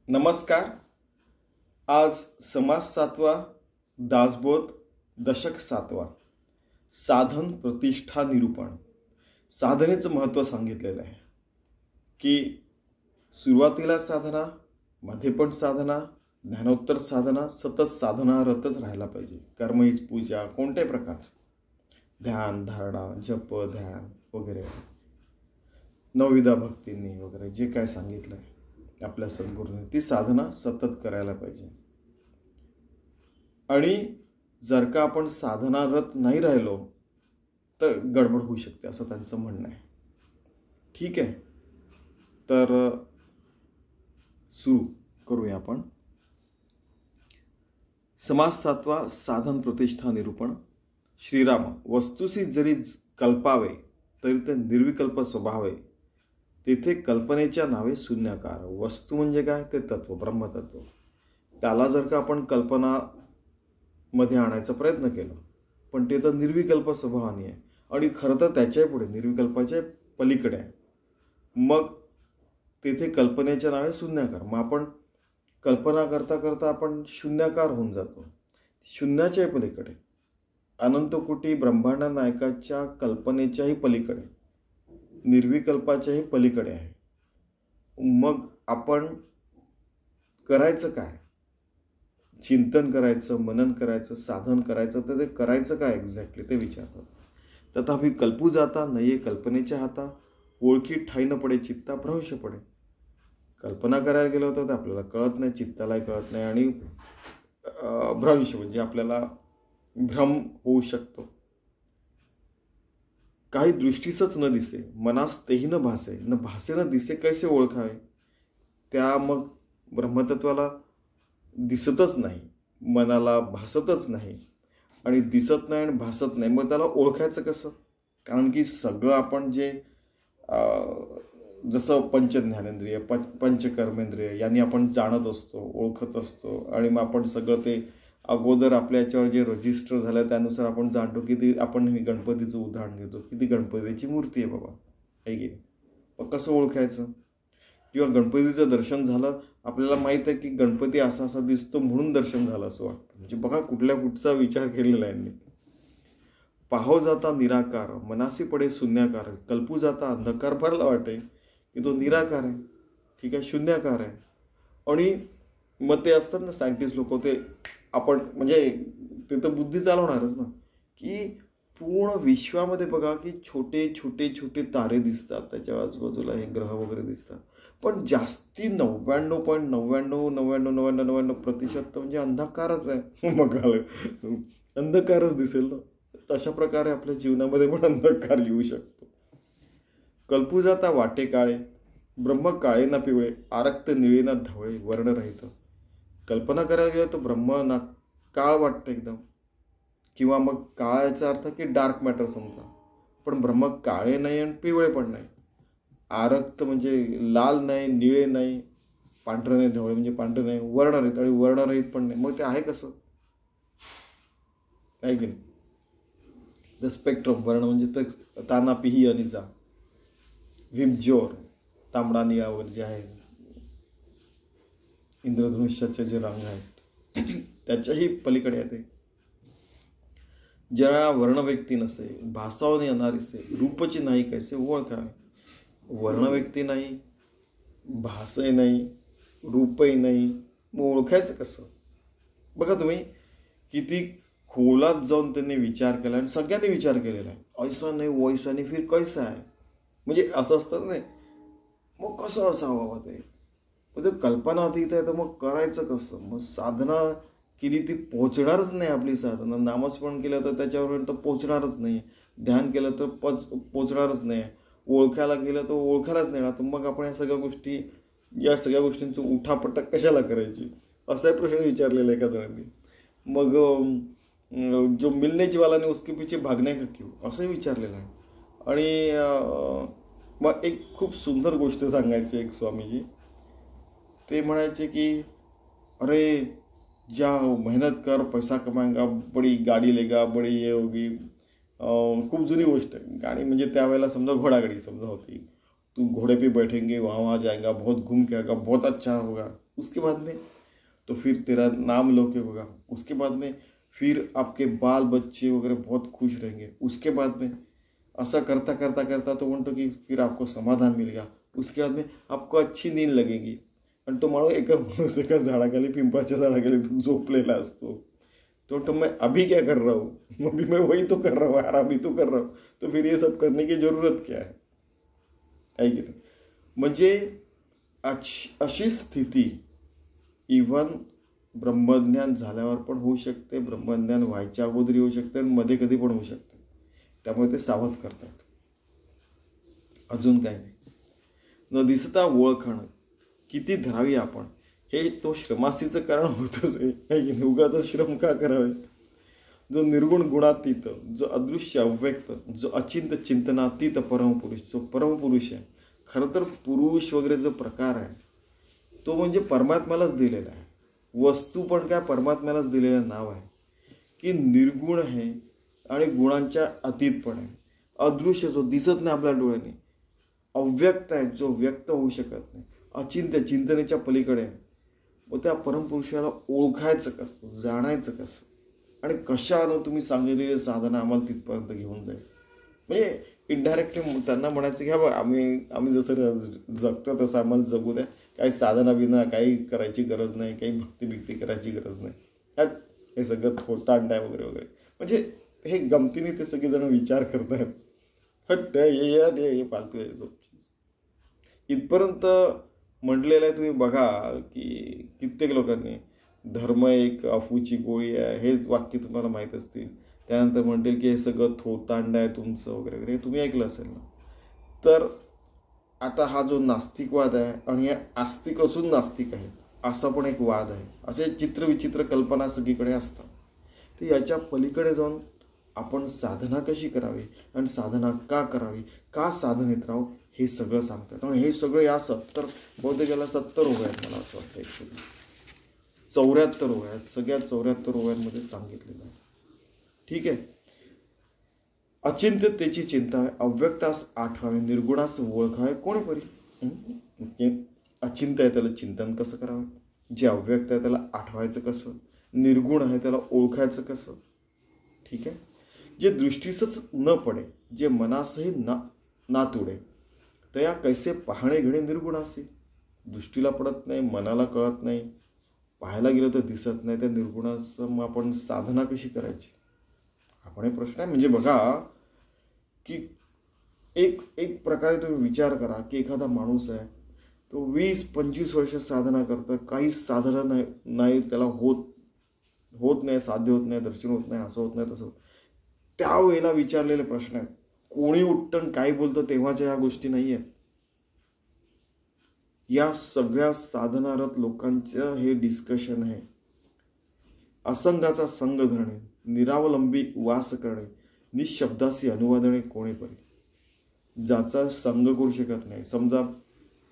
नमस्कार. आज समास 7वा, दासबोध दशक 7वा. साधन प्रतिष्ठा निरूपण. साधनेचं महत्त्व सांगितलेलं आहे की सुरुवातीला साधना, मध्ये पण साधना, ज्ञानोत्तर साधना, सतत साधनारतच राहायला पाहिजे. कर्म हीच पूजा, कोणत्याही प्रकारचं ध्यान, धारणा, जप, ध्यान वगैरे, नवविधा भक्तींनी वगैरे जे काय सांगितलं आहे आपल्या सद्गुरूंनी, ती साधना सतत करायला पाहिजे. आणि जर का आपण साधनारत नाही राहिलो तर गडबड होऊ शकते, असं त्यांचं म्हणणं आहे. ठीक आहे, तर सुरू करूया आपण. समास 7वा, साधन प्रतिष्ठा निरूपण. श्रीराम, वस्तुसी जरी कल्पावे तरी ते निर्विकल्प स्वभावे, तेथे कल्पनेच्या नावे शून्याकार. वस्तू म्हणजे काय? ते तत्व, ब्रह्मतत्व. त्याला जर का आपण कल्पनामध्ये आणायचा प्रयत्न केला, पण ते तर निर्विकल्प स्वभावाने आहे आणि खरं तर त्याच्या पुढे निर्विकल्पाच्या पलीकडे आहे. मग तेथे कल्पनेच्या नावे शून्याकार. मग आपण कल्पना करता करता आपण शून्याकार होऊन जातो. शून्याच्याही पलीकडे, अनंत कोटी ब्रह्मांड नायकाच्या कल्पनेच्याही पलीकडे, निर्विकल्पाच्याही पलीकडे आहे. मग आपण करायचं काय? चिंतन करायचं, मनन करायचं, साधन करायचं, तर ते करायचं काय एक्झॅक्टली ते विचारतात. तथापि कल्पू जाता नये कल्पनेच्या हाता, ओळखी ठाई न पडे चित्ता भ्रंश पडे. कल्पना करायला गेलो होतं तर आपल्याला कळत नाही, चित्तालाही कळत नाही आणि भ्रंश म्हणजे आपल्याला भ्रम होऊ शकतो. काही दृष्टीसच न दिसे, मनास तेही न भासे, न भासे न दिसे, कैसे ओळखावे. त्या मग ब्रह्मतत्वाला दिसतच नाही, मनाला भासतच नाही आणि दिसत नाही आणि भासत नाही. मग त्याला ओळखायचं कसं? कारण की सगळं आपण जे जसं पंचज्ञानेंद्रिय, पंचकर्मेंद्रिय यांनी आपण जाणत असतो, ओळखत असतो आणि मग आपण सगळं ते अगोदर आपल्या याच्यावर जे रजिस्टर झालं त्यानुसार आपण जाणतो की ती, आपण हे गणपतीचं उदाहरण घेतो की ती गणपतीची मूर्ती आहे बाबा, आहे की. मग कसं ओळखायचं? किंवा गणपतीचं दर्शन झालं, आपल्याला माहीत आहे की गणपती असा असा दिसतो म्हणून दर्शन झालं असं वाटतं. म्हणजे बघा कुठचा विचार केलेला आहे यांनी. पाहो जाता निराकार, मनासी पडे शून्याकार. कल्पू जाता अंधकार भरला वाटे की तो निराकार आहे, ठीक आहे, शून्याकार आहे. आणि मग ते असतात ना सायंटिस्ट लोक, ते आपण म्हणजे ते तर बुद्धी चालवणारच ना, की पूर्ण विश्वामध्ये बघा की छोटे छोटे छोटे तारे दिसतात, त्याच्या आजूबाजूला हे ग्रह वगैरे दिसतात, पण जास्ती 99.999999% म्हणजे अंधकारच आहे. मग अंधकारच दिसेल ना. तशा प्रकारे आपल्या जीवनामध्ये पण अंधकार येऊ शकतो. कल्पू जाता वाटे काळे, ब्रह्म काळे ना पिवळे, आरक्त निळे ना धवळे, वर्णरहित. कल्पना करायला गेलं तर ब्रह्म ना काळ वाटतं एकदम, किंवा मग काळाचा अर्थ की डार्क मॅटर समजा, पण ब्रह्म काळे नाही आणि पिवळे पण नाही. आरक्त म्हणजे लाल नाही, निळे नाही, पांढरं नाही, धवळे म्हणजे पांढरं नाही, वर्णरहित आणि वर्णरहित पण नाही. मग ते आहे कसं? आहे की नाही? The spectrum. वर्ण म्हणजे ताना, पिही, अनिजा, विमजोर, तांबडा, निळा वगैरे जे आहे, इंद्रधनुष्याचे जे रंग आहेत त्याच्याही पलीकडे आहे ते. ज्या वर्ण व्यक्ती नसे, भासावून येणारी से, रूपची नाही कैसे ओळखावे. वर्ण व्यक्ती नाही, भासही नाही, रूपही नाही, मग ओळखायचं कसं? बघा तुम्ही किती खोलात जाऊन त्यांनी विचार केला आणि सगळ्यांनी विचार केलेला आहे. ऐसा नाही वैसा नाही फिर कैसा आहे, म्हणजे असं असतं नाही. मग कसं असावं ते? म्हणजे कल्पना अतीत आहे, तर मग करायचं कसं? मग साधना केली ती पोचणारच नाही. आपली साधना, नामस्मरण केलं तर त्याच्यावर पोचणारच नाही, ध्यान केलं तर पोचणारच नाही, ओळखायला गेलं तर ओळखायलाच नाही. तर मग आपण या सगळ्या गोष्टींचं उठापटक कशाला करायची, असाही प्रश्न विचारलेला एका जणांनी. मग जो मिलने वाला ने उसके पीछे भागने का क्यों, असंही विचारलेलं आहे. आणि मग एक खूप सुंदर गोष्ट सांगायची एक स्वामीजी. ते म्हणायचे की अरे जाओ मेहनत कर, पैसा कमाएगा, बड़ी गाडी लेगा, बड़ी ये होगी. खूप जुनी गोष्ट आहे. गाडी म्हणजे त्यावेळेला समजा घोडागाडी समजा होती. तू घोड़े पे बैठेंगे, वहाँ वहाँ जाएगा, बहुत घूम के आएगा, बहुत अच्छा होगा। उसके बाद में तो फिर तेरा नाम लौकिक होगा। उसके बाद में फिर आपके बाल बच्चे वगैरह बहुत खुश रहेंगे। उसके बाद में ऐसा करता करता करता तो म्हणतो की फिर आपको समाधान मिलेगा। उसके बाद में आपको अच्छी नींद लगेगी। आणि तो माणूस एका झाडाखाली, पिंपळाच्या झाडाखाली झोपलेला असतो। तो मैं अभी क्या कर रहा हूँ, अभी मैं वही तो कर रहा हूँ यार, अभी तो कर रहा हूँ, तो फिर ये सब करने की जरूरत क्या है की नाही। म्हणजे अशी स्थिती इव्हन ब्रह्मज्ञान झाल्यावर पण होऊ शकते, ब्रह्मज्ञान व्हायच्या अगोदर येऊ शकते आणि मध्ये कधी पण होऊ शकते। त्यामुळे ते सावध करतात। अजून काय नाही। न दिसता ओळखणं किती धरावी आपण, हे तो श्रमासीचं कारण होतच आहे। उगाच श्रम का करावे। जो निर्गुण गुणातीत, जो अदृश्य अव्यक्त, जो अचिंत चिंतनातीत परमपुरुष, जो परमपुरुष आहे। खरं तर पुरुष वगैरे जो प्रकार आहे तो म्हणजे परमात्म्यालाच दिलेला आहे। वस्तू पण काय परमात्म्यालाच दिलेलं नाव आहे की निर्गुण आहे आणि गुणांच्या अतीत पण आहे। अदृश्य, जो दिसत नाही आपल्या डोळ्याने, अव्यक्त आहे, जो व्यक्त होऊ शकत नाही, अचिंत्य, चिंतनेच्या पलीकडे आहे। मग त्या परमपुरुषाला ओळखायचं कसं, जाणायचं कसं, आणि कशानं तुम्ही सांगितलेली साधना आम्हाला तिथपर्यंत घेऊन जाईल। म्हणजे इनडायरेक्टली त्यांना म्हणायचं की बघ आम्ही जसं जगतो तसं आम्हाला जगू द्या, काही साधना बिना काही करायची गरज नाही, काही भक्ती करायची गरज नाही, हे सगळं थोतांड आहे वगैरे वगैरे। म्हणजे हे गमतीने ते सगळेजण विचार करतात, हट हे फालतू आहे जो इथपर्यंत म्हटलेलं आहे। तुम्ही बघा की कित्येक लोकांनी धर्म एक अफूची गोळी आहे हे वाक्य तुम्हाला माहीत असतील। त्यानंतर म्हणतील की हे सगळं थोतांड आहे तुमचं वगैरे वगैरे, तुम्ही ऐकलं असेल ना। तर आता हा जो नास्तिकवाद आहे आणि हे आस्तिक असून नास्तिक आहेत असा पण एक वाद आहे। असे चित्रविचित्र कल्पना सगळीकडे असतात। तर याच्या पलीकडे जाऊन आपण साधना कशी करावी आणि साधना का करावी, का साधनेत राहू, हे सगळं सांगतात। आणि हे सगळं या बहुतेक याला 70 रोग आहेत मला असं वाटतं, 74 रोग आहेत, सगळ्या 74 रोगांमध्ये सांगितलेलं आहे। ठीक आहे। अचिंत्यतेची चिंता आहे, अव्यक्तास आठवावे, निर्गुणास ओळखावे कोणी परी। अचिंत्य आहे त्याला चिंतन कसं करावं, जे अव्यक्त आहे त्याला आठवायचं कसं, निर्गुण आहे त्याला ओळखायचं कसं। ठीक आहे। जे दृष्टीसच न पडे, जे मनासही ना तुडे, तया कैसे पाहणे घेणे निर्गुण असे। दृष्टीला पडत नाही, मनाला कळत नाही, पाहायला गेलं तर दिसत नाही, त्या निर्गुणाचं मग आपण साधना कशी करायची, आपण हे प्रश्न आहे। म्हणजे बघा की एक प्रकारे तुम्ही विचार करा की एखादा माणूस आहे तो 20-25 वर्ष साधना करतो, काहीच साधना नाही, त्याला होत नाही, साध्य होत नाही, दर्शन होत नाही, असं होत नाही, तसं होत। त्यावेळेला विचारलेले प्रश्न आहेत, कोणी उठतं काय बोलतं तेव्हाच्या ह्या गोष्टी नाही आहेत। या सगळ्या साधनारत लोकांचं हे डिस्कशन आहे। असंगाचा संग धरणे, निरावलंबी वास करणे, निशब्दासी अनुवादणे कोणी परी। ज्याचा संग करू शकत नाही, समजा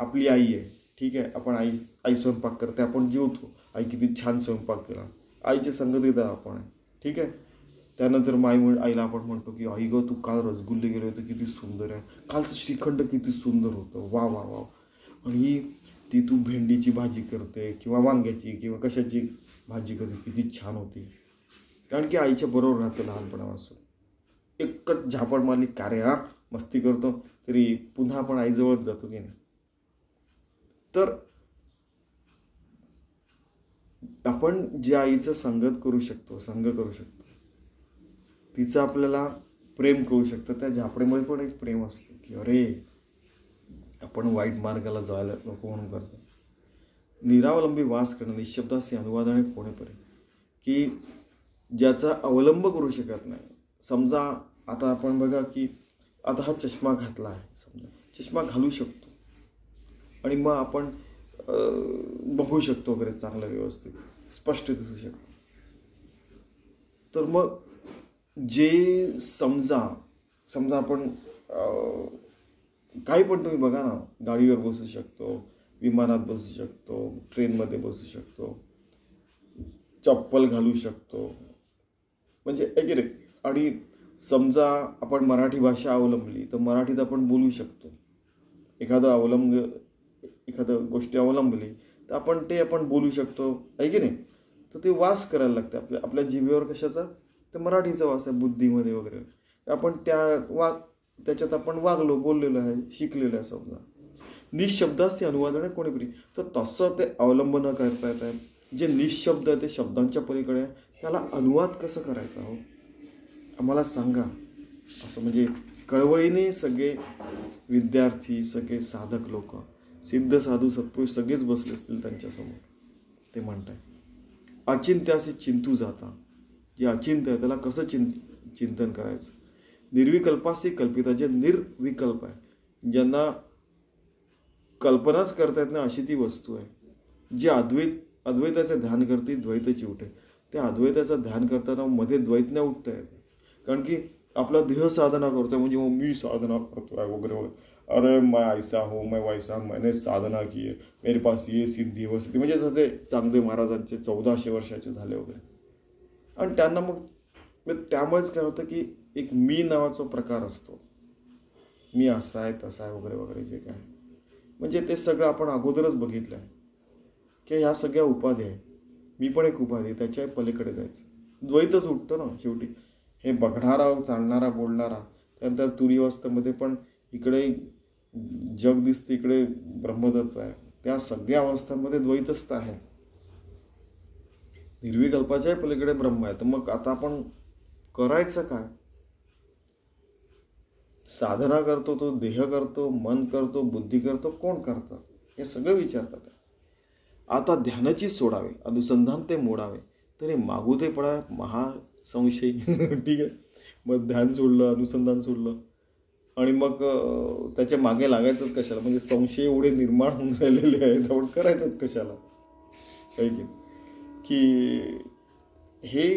आपली आई आहे, ठीक आहे, आपण आई स्वयंपाक करते, आपण जेवतो, आई किती छान स्वयंपाक केला, आईचे संग देतात आपण, ठीक आहे। त्यानंतर आईला आपण म्हणतो की आई गं तू काल रसगुल्ले गेले होते, किती सुंदर आहे, कालचं श्रीखंड किती सुंदर होतं, वा वा वा। आणि ती तू भेंडीची भाजी करते किंवा वांग्याची किंवा कशाची भाजी करते, किती छान होती। कारण की आईच्या बरोबर राहतं लहानपणापासून, एकच झापड मारली कार्य हा मस्ती करतो तरी पुन्हा आपण आईजवळच जातो की नाही। तर आपण ज्या आईचं संग करू शकतो, तिचं आपल्याला प्रेम करू शकतं, त्या झापडीमध्ये पण एक प्रेम असतं की अरे आपण वाईट मार्गाला जायला नको म्हणून करतो। निरावलंबी वास करणं, निशब्दासी अनुवादाने कोणे परे, की ज्याचा अवलंब करू शकत नाही। समजा आता आपण बघा की आता हा चष्मा घातला आहे, समजा चष्मा घालू शकतो आणि मग आपण बघू शकतो वगैरे चांगलं व्यवस्थित स्पष्ट दिसू शकतो। तर मग जे समजा आपण काही पण तुम्ही बघा ना, गाडीवर बसू शकतो, विमानात बसू शकतो, ट्रेनमध्ये बसू शकतो, चप्पल घालू शकतो, म्हणजे एक आणि समजा आपण मराठी भाषा अवलंबली तर मराठीत आपण बोलू शकतो, एखादं गोष्टी अवलंबली तर आपण बोलू शकतो, आहे की नाही. तर ते वास करायला लागते आपल्या जिभेवर. कशाचा? तर मराठीचा वास आहे, बुद्धीमध्ये वगैरे. आपण त्याच्यात आपण वागलो, बोललेलो आहे, शिकलेलो आहे. समजा निशब्दास्य अनुवादने कोणीतरी, तर तसं ते अवलंबन करता येत आहे. जे निशब्द आहे ते शब्दांच्या पलीकडे आहे, त्याला अनुवाद कसं करायचा हो आम्हाला सांगा. असं म्हणजे कळवळीने सगळे विद्यार्थी, सगळे साधक लोक, सिद्ध साधू सत्पुरुष सगळेच बसले असतील त्यांच्यासमोर. ते म्हणताय अचिंत्यासी चिंतू जाता. जे अचिंत्य आहे त्याला कसं चिंतन करायचं. निर्विकल्पासी कल्पिता, जे निर्विकल्प आहे, ज्यांना कल्पनाच करता येत नाही अशी ती वस्तू आहे. जे अद्वैताचे ध्यान करते द्वैताची उठे. त्या अद्वैताचं ध्यान करताना मध्ये द्वैत नाही उठता येत. कारण की आपला देह साधना करतोय, म्हणजे मी साधना करतोय वगैरे वगैरे. अरे मैं ऐसा हूँ, मैं वैसा, मैंने साधना की है, मेरे पास ये सिद्धी व सिद्धी. म्हणजे जसे चांगदेव महाराजांचे 1400 वर्षाचे झाले वगैरे. आणि त्यांना मग त्यामुळेच काय होतं की एक मी नावाचा प्रकार असतो. मी असा आहे तसा आहे वगैरे वगैरे जे काय, म्हणजे ते सगळं आपण अगोदरच बघितलं आहे की ह्या सगळ्या उपाधी आहे. मी पण एक उपाधी, त्याच्या पलीकडे जायचं. द्वैतच उठतं ना शेवटी. हे बघणारा, चालणारा, बोलणारा. त्यानंतर तुरीवस्थेमध्ये पण इकडे जग दिसतं, इकडे ब्रह्मतत्व आहे. त्या सगळ्या अवस्थांमध्ये द्वैतच आहे. निर्विकल्पाच्या पलीकडे ब्रह्म आहे. तर मग आता आपण करायचं काय? साधना करतो तो देह करतो, मन करतो, बुद्धी करतो, कोण करतं? हे सगळं विचारतात. आता ध्यानाची सोडावे, अनुसंधान ते मोडावे, तरी मागू ते पडा महासंशय. ठीक आहे. मग ध्यान सोडलं, अनुसंधान सोडलं आणि मग त्याच्या मागे लागायचंच कशाला? म्हणजे संशय एवढे निर्माण होऊन राहिलेले आहेत, आपण करायचंच कशाला? काही की हे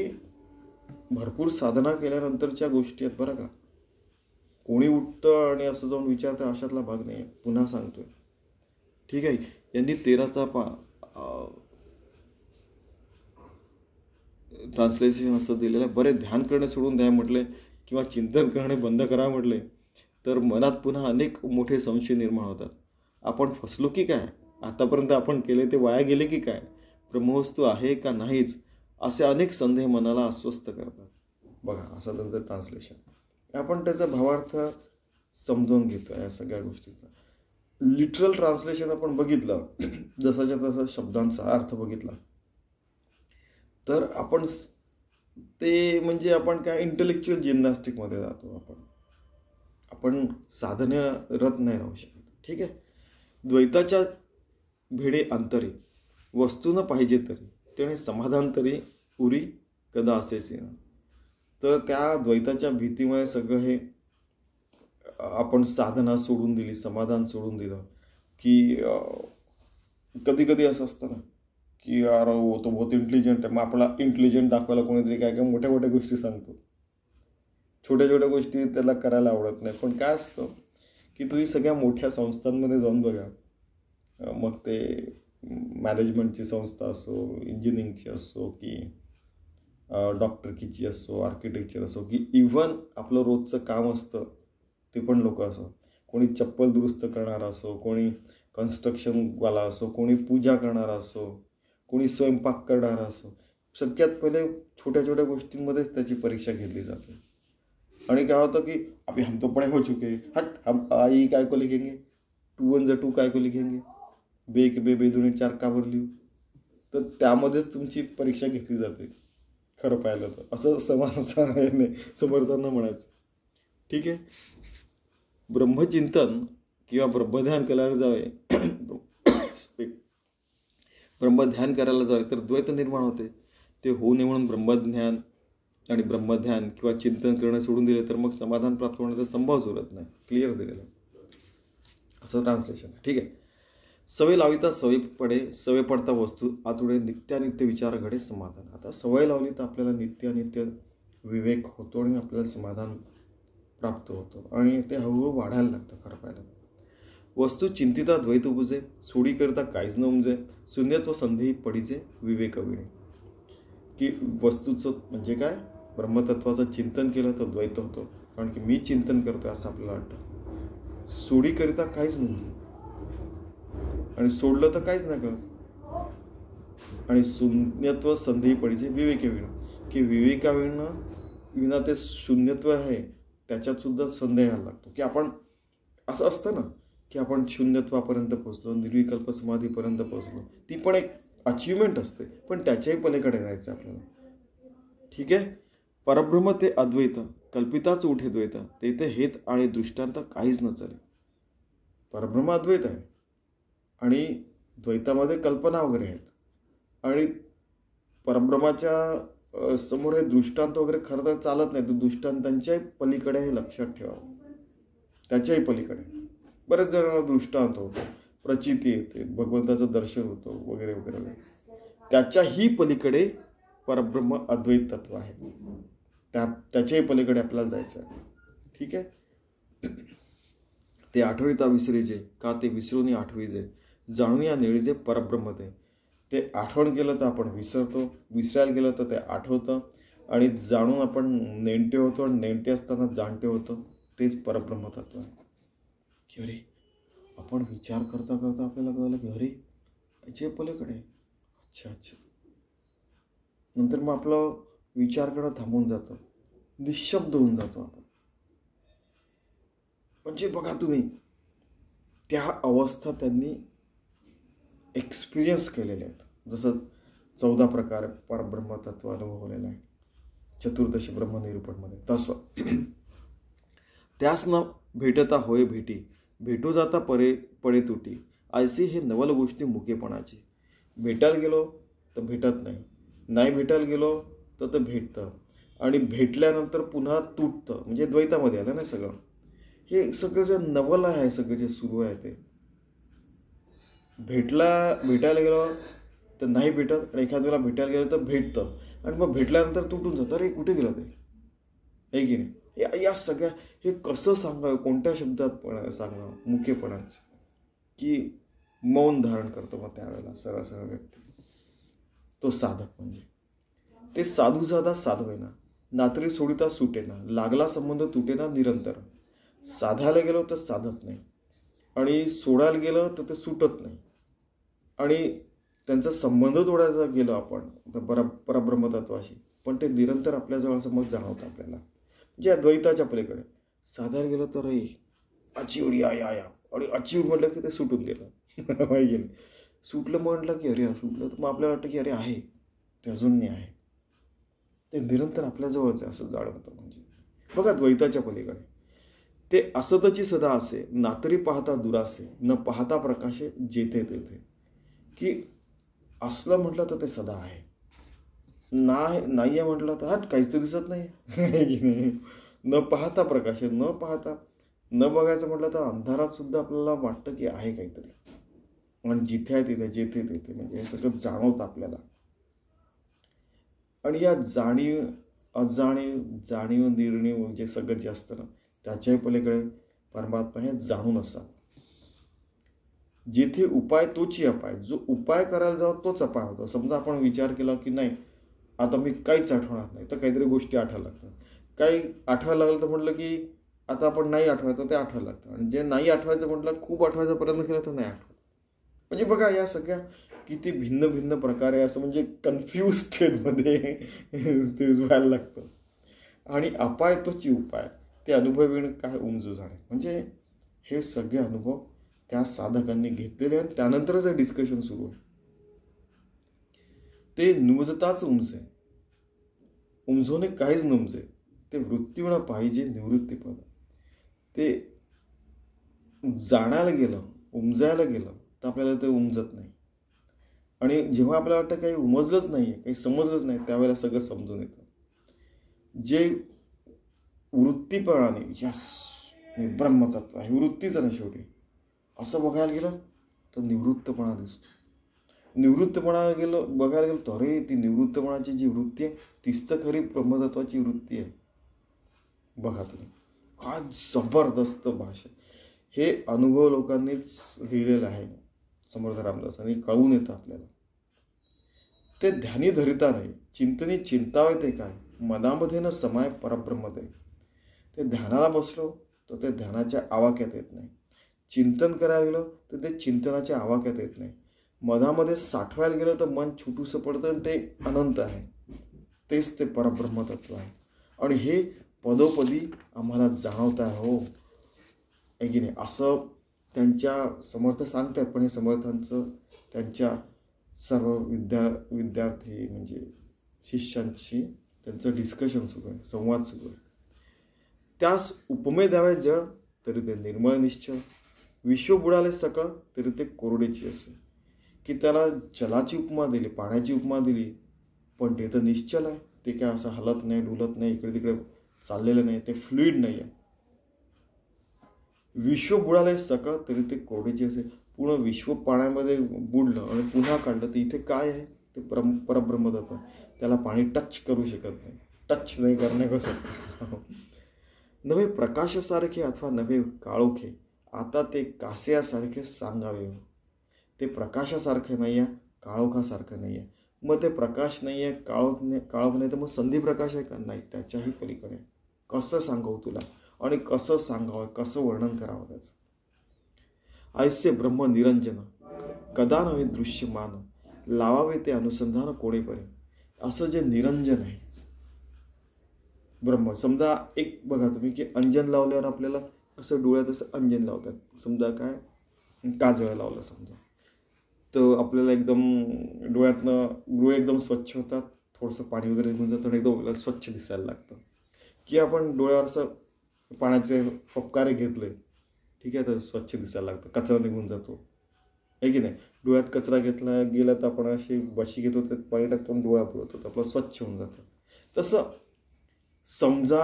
भरपूर साधना केल्यानंतरच्या गोष्टी आहेत बरं का. कोणी उठतं आणि असं जाऊन विचारतं अशातला भाग नाही. पुन्हा सांगतोय, ठीक आहे. यांनी 13चा ट्रान्सलेशन असं दिलेलं आहे. बरे ध्यान करणे सोडून द्या म्हटले किंवा चिंतन करणे बंद करा म्हटले तर मनात पुन्हा अनेक मोठे संशय निर्माण होतात. आपण फसलो की काय? आतापर्यंत आपण केले ते वाया गेले की काय? ब्रह्मवस्तू आहे का नाहीच? असे अनेक संदेह मनाला अस्वस्थ करतात. बघा असं त्यांचं ट्रान्सलेशन. आपण त्याचा भावार्थ समजून घेतो या सगळ्या गोष्टीचा. लिटरल ट्रान्सलेशन आपण बघितलं, जसाच्या तसा शब्दांचा अर्थ बघितला तर आपण ते म्हणजे आपण काय इंटेलेक्च्युअल जिम्नॅस्टिकमध्ये जातो. आपण साधनेरत नाही राहू शकत. ठीक आहे. द्वैताच्या भेडे अंतरी वस्तू न पाहिजे तरी त्याने समाधान तरी उरी कदा असेच ना. तर त्या द्वैताच्या भीतीमुळे सगळं हे आपण साधना सोडून दिली, समाधान सोडून दिलं की कधी कधी असं असतं ना की यार वो तो बहुत इंटेलिजंट आहे. मग आपला इंटेलिजंट दाखवायला कोणीतरी काय काय मोठ्या मोठ्या गोष्टी सांगतो. छोट्या छोट्या गोष्टी त्याला करायला आवडत नाही. पण काय असतं की तुम्ही सगळ्या मोठ्या संस्थांमध्ये जाऊन बघा, मग ते मॅनेजमेंटची संस्था असो, इंजिनिअरिंगची असो की डॉक्टरकीची असो, आर्किटेक्चर असो की इव्हन आपलं रोजचं काम असतं ते पण लोक असो. कोणी चप्पल दुरुस्त करणारा असो, कोणी कन्स्ट्रक्शनवाला असो, कोणी पूजा करणारा असो, कोणी स्वयंपाक करणारा असो. सगळ्यात पहिले छोट्या छोट्या गोष्टींमध्येच त्याची परीक्षा घेतली जाते. आणि काय होतं की अभी हम तो पढ़े हो चुके, हट हम आई काय को लिखेंगे, 2 1 2 काय को लिखेंगे, बे के बे 2 4 का वर लिहू. तर त्यामध्येच तुमची परीक्षा घेतली जाते खरं पाहिलं तर. असं समर्थांना म्हणायचं. ठीक आहे. ब्रह्मचिंतन किंवा ब्रह्मध्यान करायला जावे ब्रह्मध्यान करायला जावे तर द्वैत निर्माण होते. ते होऊ नये म्हणून ब्रह्मध्यान आणि ब्रह्मध्यान किंवा चिंतन करणं सोडून दिले तर मग समाधान प्राप्त होण्याचा संभवच उरत नाही. क्लिअर दिलेलं आहे असं ट्रान्सलेशन आहे. ठीक आहे. सवय लाविता सवय पडे, सवय पडता वस्तू आतुडे, नित्यानित्य विचार घडे समाधान. आता सवय लावली तर आपल्याला नित्यानित्य विवेक होतो आणि आपल्याला समाधान प्राप्त होतो आणि ते हळूहळू वाढायला लागतं खरं पाहिलं. वस्तू चिंतिता द्वैत उपजे, सोडी करता काहीच न उमजे, शून्यत्व संधी पडीचे विवेक विणे. की वस्तूचं म्हणजे काय, ब्रह्मतत्वाचं चिंतन केलं तर द्वैत होतो. कारण की मी चिंतन करतोय असं आपल्याला वाटतं. सोडीकरिता काहीच नाही. आणि सोडलं तर काहीच नाही कळत. आणि शून्यत्व संधी पडीचे विवेके विण, की विना ते शून्यत्व आहे त्याच्यात सुद्धा संदेह यायला लागतो. की आपण असं असतं ना की आपण शून्यत्वापर्यंत पोहोचलो, निर्विकल्प समाधीपर्यंत पोहोचलो, ती पण एक अचिव्हमेंट असते, पण त्याच्याही पलीकडे जायचं आपल्याला. ठीक आहे. परब्रह्म ते अद्वैत, कल्पिताच उठे द्वैत, तेथे हेत आणि दृष्टांत काहीच न चाले. परब्रह्म अद्वैत आहे आणि द्वैतामध्ये कल्पना वगैरे आहेत, आणि परब्रह्माच्या समोर हे दृष्टांत वगैरे खरं तर चालत नाही. तो दृष्टांतांच्याही पलीकडे हे लक्षात ठेवावं. त्याच्याही पलीकडे बरेच जणांना दृष्टांत होतो, प्रचिती येते, भगवंताचं दर्शन होतं वगैरे वगैरे वगैरे. त्याच्याही पलीकडे परब्रह्म अद्वैत तत्व आहे. त्याच्याही पलीकडे आपल्याला जायचं आहे. ठीक आहे. ते आठविता विसरीजे, का ते विसरून आठवीजे, जाणून या निळीजे परब्रह्म ते. ते आठवण केलं तर आपण विसरतो, विसरायला गेलं तर ते आठवतं, आणि जाणून आपण नेमटे होतो, आणि नेमटे असताना जाणते होतो. तेच परब्रह्म तत्व आहे. की अरे आपण विचार करता करता आपल्याला कळलं की अरे याचे पलीकडे. अच्छा अच्छा. नंतर मग आपलं विचार करणं थांबून जातं, निशब्द होऊन जातो आपण. म्हणजे बघा तुम्ही, त्या अवस्था त्यांनी एक्सपिरियन्स केलेल्या आहेत. जसं 14 प्रकार परब्रह्म तत्व अनुभवलेलं आहे चतुर्दशी ब्रह्मनिरूपणमध्ये. तसं त्यास न भेटता होय भेटी, भेटू जाता पडे तुटी, ऐसी हे नवल गोष्टी मुकेपणाची. भेटायला गेलो तर भेटत नाही, नाही भेटायला गेलो तर ते भेटतं, आणि भेटल्यानंतर पुन्हा तुटतं. म्हणजे द्वैतामध्ये आलं ना सगळं. हे सगळं जे नवल आहे, सगळं जे सुरू आहे ते भेटायला गेलो तर नाही भेटत, आणि एखाद्या वेळेला भेटायला गेलं तर भेटतं, आणि मग भेटल्यानंतर तुटून जातं. अरे कुठे गेलं ते, आहे की नाही. या सगळ्या हे कसं सांगावं, कोणत्या शब्दात सांगावं, मुकेपणाचं, की मौन धारण करतो मग त्यावेळेला सरळ सरळ व्यक्ती. तो साधक म्हणजे ते साधू साधा साधवेना, नातरी सोडिता सुटेना, लागला संबंध तुटेना निरंतर. साधायला गेलो तर साधत नाही, आणि सोडायला गेलं तर ते सुटत नाही, आणि त्यांचा संबंध तोडायचा गेलो आपण तर परब्रह्मतत्वाशी, पण ते निरंतर आपल्याजवळ असं मग जाणवतं आपल्याला. म्हणजे द्वैताच्या पलीकडे साधायला गेलं तर अचिव्ड या, आणि अचिव्ड म्हटलं की ते सुटून गेलं. माहिती नाही, सुटलं म्हटलं की अरे सुटलं, तर मग आपल्याला वाटतं की अरे आहे ते, अजून नाही आहे. ते निरंतर आपल्याजवळच आहे असं जाणवतं. म्हणजे बघा द्वैताच्या पलीकडे ते असतची सदा असे, नातरी पाहता दुरासे, न पाहता प्रकाशे जेथे तेथे. की असलं म्हटलं तर ते सदा आहे, नाही आहे म्हटलं तर हट काहीच ते दिसत नाही. न पाहता प्रकाशे, न पाहता, न बघायचं म्हटलं तर अंधारात सुद्धा आपल्याला वाटतं की आहे काहीतरी, आणि जिथे आहे तिथे, जेथे तेथे, म्हणजे हे सगळं जाणवतं आपल्याला. आणि या जाणीव जाणीव निर्णीव जे सगळं जे असतं ना, त्याच्याही पलीकडे परमात्मा हे जाणून असा. जिथे उपाय तोची अपाय, जो उपाय करायला जावं तोच अपाय होतो. समजा आपण विचार केला की नाही आता मी काहीच आठवणार नाही, तर काहीतरी गोष्टी आठवायला लागतात. काही आठवायला लागलं तर म्हटलं की आता आपण नाही आठवायचं ते आठवायला लागतं, आणि जे नाही आठवायचं म्हटलं खूप आठवायचा प्रयत्न केला तर नाही आठवत. म्हणजे बघा या सगळ्या किती भिन्न भिन्न प्रकारे असं म्हणजे कन्फ्यूज स्टेटमध्ये ते व्हायला लागतं. आणि अपाय तोची उपाय, ते अनुभव येणं काय उमजू जाणे. म्हणजे हे सगळे अनुभव त्या साधकांनी घेतलेले, आणि त्यानंतरच हे डिस्कशन सुरू आहे. ते नुमजताच उमजे, उमजवणे काहीच नुमजे, ते वृत्तीवण पाहिजे निवृत्तीपद. ते जाणायला गेलं, उमजायला गेलं तर आपल्याला ते उमजत नाही, आणि जेव्हा आपल्याला वाटतं काही उमजलंच नाही, काही समजलंच नाही, त्यावेळेला सगळं समजून येतं. जे वृत्तीपणाने यस मी ब्रह्मतत्व आहे, वृत्तीच ना शेवटी, असं बघायला गेलं तर निवृत्तपणा दिसतो. बघायला गेलो तर अरे ती निवृत्तपणाची जी वृत्ती आहे तीच तर खरी ब्रह्मतत्वाची वृत्ती आहे. बघा तुम्ही काय जबरदस्त भाषा. हे अनुभव लोकांनीच लिहिलेलं आहे, समर्थ रामदासांनी, कळून येतं आपल्याला. ते ध्यानी धरिता नाही, चिंतनी चिंतावे ते काय, मनामध्ये न समाय परब्रह्म ते. ते ध्यानाला बसलो तर ते ध्यानाच्या आवाक्यात येत नाही. चिंतन करायला गेलं तर ते चिंतनाच्या आवाक्यात येत नाही. मधामध्ये साठवायला गेलं तर मन छोटूसं पडतं आणि ते अनंत आहे. तेच ते परब्रह्मतत्व आहे. आणि हे पदोपदी आम्हाला जाणवत आहे. हो आहे की नाही, असं त्यांच्या समर्थ सांगतात. पण हे समर्थांचं त्यांच्या सर्व विद्यार्थी म्हणजे शिष्यांशी त्यांचं डिस्कशन सुरू आहे, संवाद सुरू आहे. त्यास उपमे द्यावे जळ तरी ते निर्मळ निश्चळ, विश्व बुडाले सकळ तरी ते कोरडेची असे. की त्याला जलाची उपमा दिली, पाण्याची उपमा दिली, पण ते तर निश्चल आहे. ते काय असं हलत नाही, डुलत नाही, इकडे तिकडे चाललेलं नाही, ते फ्लुईड नाही आहे. विश्व बुडाले सकळ तरी ते कोरडेचे असे. पूर्ण विश्व पाण्यामध्ये बुडलं आणि पुन्हा काढलं तर इथे काय आहे, ते परब्रह्मतत्व. त्याला पाणी टच करू शकत नाही, टच नाही करणे कसं. नव्हे प्रकाशासारखे अथवा नव्हे काळोखे, आता ते कास्यासारखे सांगावे. ते प्रकाशासारखे नाही आहे, काळोखासारखं नाही आहे. मग ते प्रकाश नाही आहे, काळोख नाही, तर मग संधी प्रकाश आहे का? नाही, त्याच्याही पलीकडे. कसं सांगावं तुला आणि कसं सांगावं, कसं वर्णन करावं त्याचं. ऐसे ब्रह्म निरंजन कदा नव्हे दृश्यमान, लावावे ते अनुसंधान कोणीपणे. असं जे निरंजन आहे ब्रह्म, समजा एक बघा तुम्ही की अंजन लावल्यावर आपल्याला असं डोळ्यात असं अंजन लावतात. समजा काय काजळ लावलं समजा, तर आपल्याला एकदम डोळ्यातनं डोळे एकदम स्वच्छ होतात, थोडंसं पाणी वगैरे निघून जातं आणि एकदम स्वच्छ दिसायला लागतं. की आपण डोळ्यावर असं पाण्याचे फपकारे घेतले, ठीक आहे, तर स्वच्छ दिसायला लागतं, कचरा निघून जातो, आहे की नाही. डोळ्यात कचरा घेतला गेला तर आपण अशी बशी घेतो, त्यात पाणी टाकतो, डोळा पुरवतो, आपलं स्वच्छ होऊन जातं. तसं समजा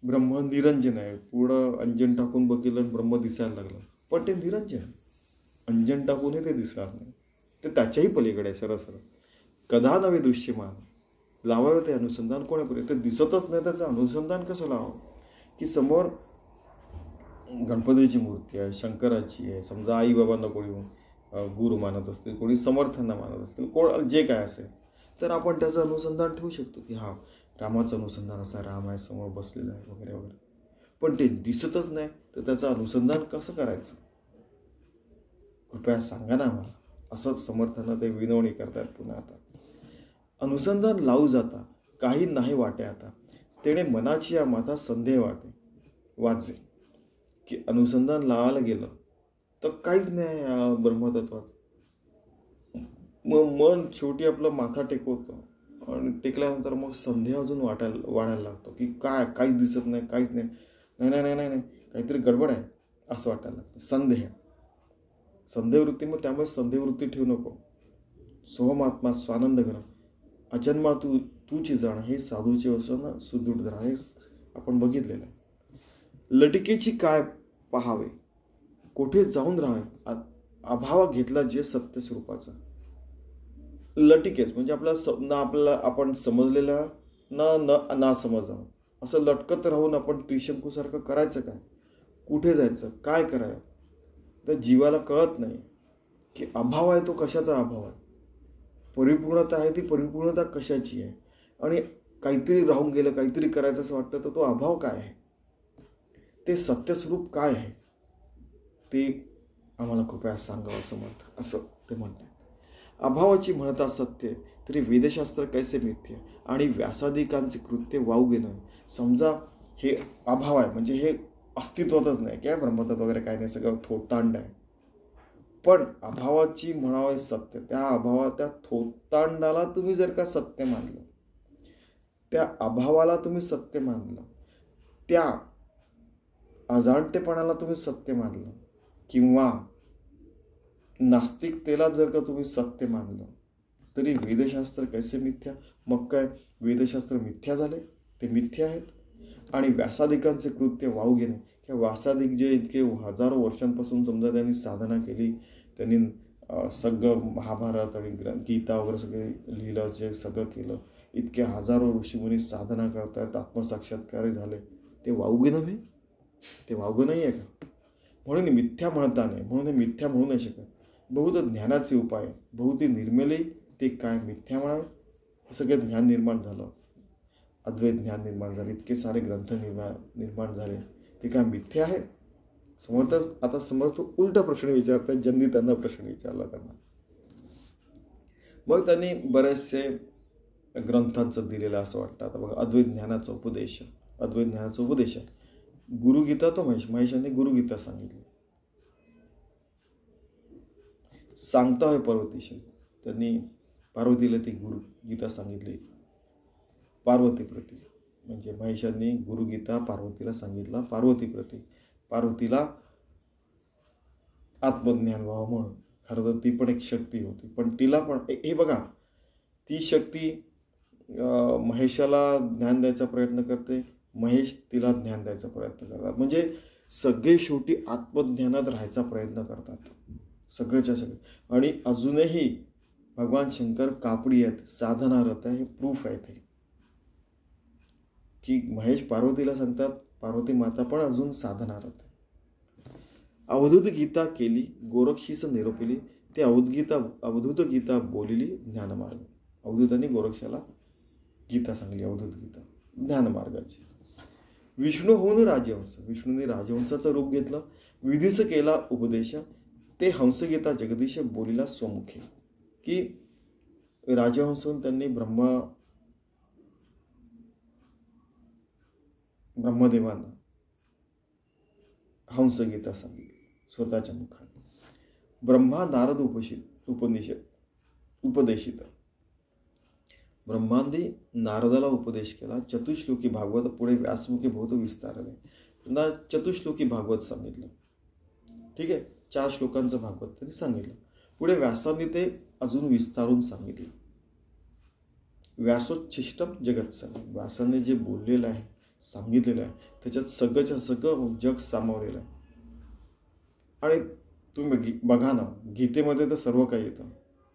ब्रह्म निरंजन आहे, पूर्ण अंजन टाकून बघितलं ब्रह्म दिसायला लागलं, पण ते निरंजन आहे. अंजन टाकूनही ते दिसणार नाही, ते त्याच्याही पलीकडे आहे सरळ. कदा नवे दृश्यमान, लावावं ते अनुसंधान कोणापर्यंत. ते दिसतच नाही, त्याचं अनुसंधान कसं लावावं. की समोर गणपतीची मूर्ती आहे, शंकराची आहे, समजा आई बाबांना कोणी गुरु मानत असतील, कोणी समर्थांना मानत असतील, कोण जे काय असेल, तर आपण त्याचं अनुसंधान ठेवू शकतो की हां रामाचं अनुसंधान असा, राम आहे समोर बसलेला आहे वगैरे वगैरे. पण ते दिसतच नाही, तर त्याचं अनुसंधान कसं करायचं, कृपया सांगा ना आम्हाला. असंच समर्थांना ते विनवणी करतात पुन्हा. आता अनुसंधान लावू जाता काही नाही वाटे आता, तेणे मनाची या माथा संदेह वाचे. की अनुसंधान लावायला गेलं तर काहीच नाही या ब्रह्मतत्वाचं. मग मन शेवटी आपलं माथा टेकवतं आणि टेकल्यानंतर मग संदेह अजून वाढायला लागतो की काहीच दिसत नाही, काहीच नाही, नाही, काहीतरी गडबड आहे असं वाटायला लागतं. संदेहवृत्ती. मग त्यामुळे संदेहवृत्ती ठेवू नको. सोहमात्मा स्वानंद घर अजन्मा तूची जाण, हे साधूचे वसन सुदृढ धरा, हे आपण बघितलेलं आहे. लटिकेची काय पहावे, कोठे जाऊन राहावे, अभावा घेतला जे सत्य स्वरूपाचा. लटिकेच म्हणजे आपल्याला आपण समजलेला ना समजावं, असं लटकत राहून आपण त्रिशंकूसारखं करायचं काय, कुठे जायचं, काय करायचं. तर जीवाला कळत नाही की अभाव आहे तो कशाचा अभाव आहे, परिपूर्णता आहे ती परिपूर्णता कशाची आहे, आणि काहीतरी राहून गेलं, काहीतरी करायचं असं वाटतं, तर तो अभाव काय आहे, ते सत्यस्वरूप काय आहे, ते आम्हाला कृपया सांगावं समर्थ. असं ते म्हणतात. अभावाची म्हणता सत्य तरी वेदशास्त्र कैसे मिथ्य, आणि व्यासादिकांचे कृत्य वावगे नाही. समजा हे अभाव आहे म्हणजे हे अस्तित्वातच नाही, काय ब्रह्मतत्व वगैरे काय नाही, सगळं थोतांड आहे. पण अभावाची म्हणावे सत्य, त्या थोतांडाला तुम्ही जर का सत्य मानलं, त्या अभावाला तुम्ही सत्य मानलं, त्या अजाणतेपणाला तुम्ही सत्य मानलं, किंवा नास्तिकतेला जर का तुम्ही सत्य मानलं, तरी वेदशास्त्र कैसे मिथ्या. मग काय वेदशास्त्र मिथ्या झाले, ते मिथ्या आहेत. आणि व्यासादिकांचे कृत्य वाहू घेणे, किंवा व्यासादिक जे इतके हजारो वर्षांपासून समजा त्यांनी साधना केली, त्यांनी सगळं महाभारत आणि गीता वगैरे सगळे लिहिलं, जे सगळं केलं, इतके हजारो ऋषीमुनी साधना करतात, आत्मसाक्षात्कारी झाले, ते वावगे नव्हे, ते वावगं नाही आहे का. म्हणून मिथ्या म्हणता नाही, म्हणून हे मिथ्या म्हणू नाही शकत. बहुत ज्ञानाचे उपाय, बहुती निर्मेले ते काय मिथ्या म्हणावे. सगळं ज्ञान निर्माण झालं, अद्वैत ज्ञान निर्माण झाले, इतके सारे ग्रंथ निर्माण झाले, ते काय मिथ्या आहे. समर्थ उलटा प्रश्न विचारतात ज्यांनी त्यांना प्रश्न विचारला त्यांना. मग त्यांनी बरेचसे ग्रंथांचं दिलेलं असं वाटतं. आता बघा, अद्वैत ज्ञानाचा उपदेश आहे. गुरुगीता तो महेशाने गुरुगीता सांगितली. सांगता होय पार्वतीशी, त्यांनी पार्वतीला ती गुरुगीता सांगितली पार्वती प्रती. म्हणजे महेशांनी गुरुगीता पार्वतीला सांगितला पार्वती प्रती. पार्वतीला आत्मज्ञान व्हावं म्हणून. खरं तर ती पण एक शक्ती होती, पण तिला पण हे बघा, ती शक्ती महेशाला ज्ञान द्यायचा प्रयत्न करते, महेश तिला ज्ञान द्यायचा प्रयत्न करतात. म्हणजे सगळे शेवटी आत्मज्ञानात राहायचा प्रयत्न करतात, सगळेच्या सगळे. आणि अजूनही भगवान शंकर कापडी आहेत, साधनारत आहे. हे प्रूफ आहे ते की महेश पार्वतीला सांगतात, पार्वती माता पण अजून साधनारत आहे. अवधूत गीता केली गोरक्षीस निरोपिली, ते अवधूत गीता बोलिली ज्ञानमार्ग. अवधूतांनी गोरक्षाला गीता सांगली, अवधूत गीता ज्ञानमार्गाची. विष्णू होऊन राजहंस, विष्णूने राजहंसाचं रूप घेतलं. विधीस केला उपदेश, ते हंसगीता जगदीश बोलिला स्वमुखे. की राजहंस होऊन त्यांनी ब्रह्मदेवांना हंसगीता सांगितली स्वतःच्या मुखाने. ब्रह्मा नारद उपदेशित, ब्रह्मांनी नारदाला उपदेश केला. चतुश्लोकी भागवत, पुढे व्यासमुखी बहुत विस्तारले. त्यांना चतुश्लोकी भागवत सांगितलं. ठीक आहे, 4 श्लोकांचं भागवत त्यांनी सांगितलं. पुढे व्यासांनी ते अजून विस्तारून सांगितलं. व्यासोच्छिष्टम जगत्संग, व्यासांनी जे बोललेलं आहे, सांगितलेलं आहे, त्याच्यात सगळंच्या सगळं जग सामावलेलं आहे. आणि तुम्ही बघा ना, गीतेमध्ये तर सर्व काही येतं.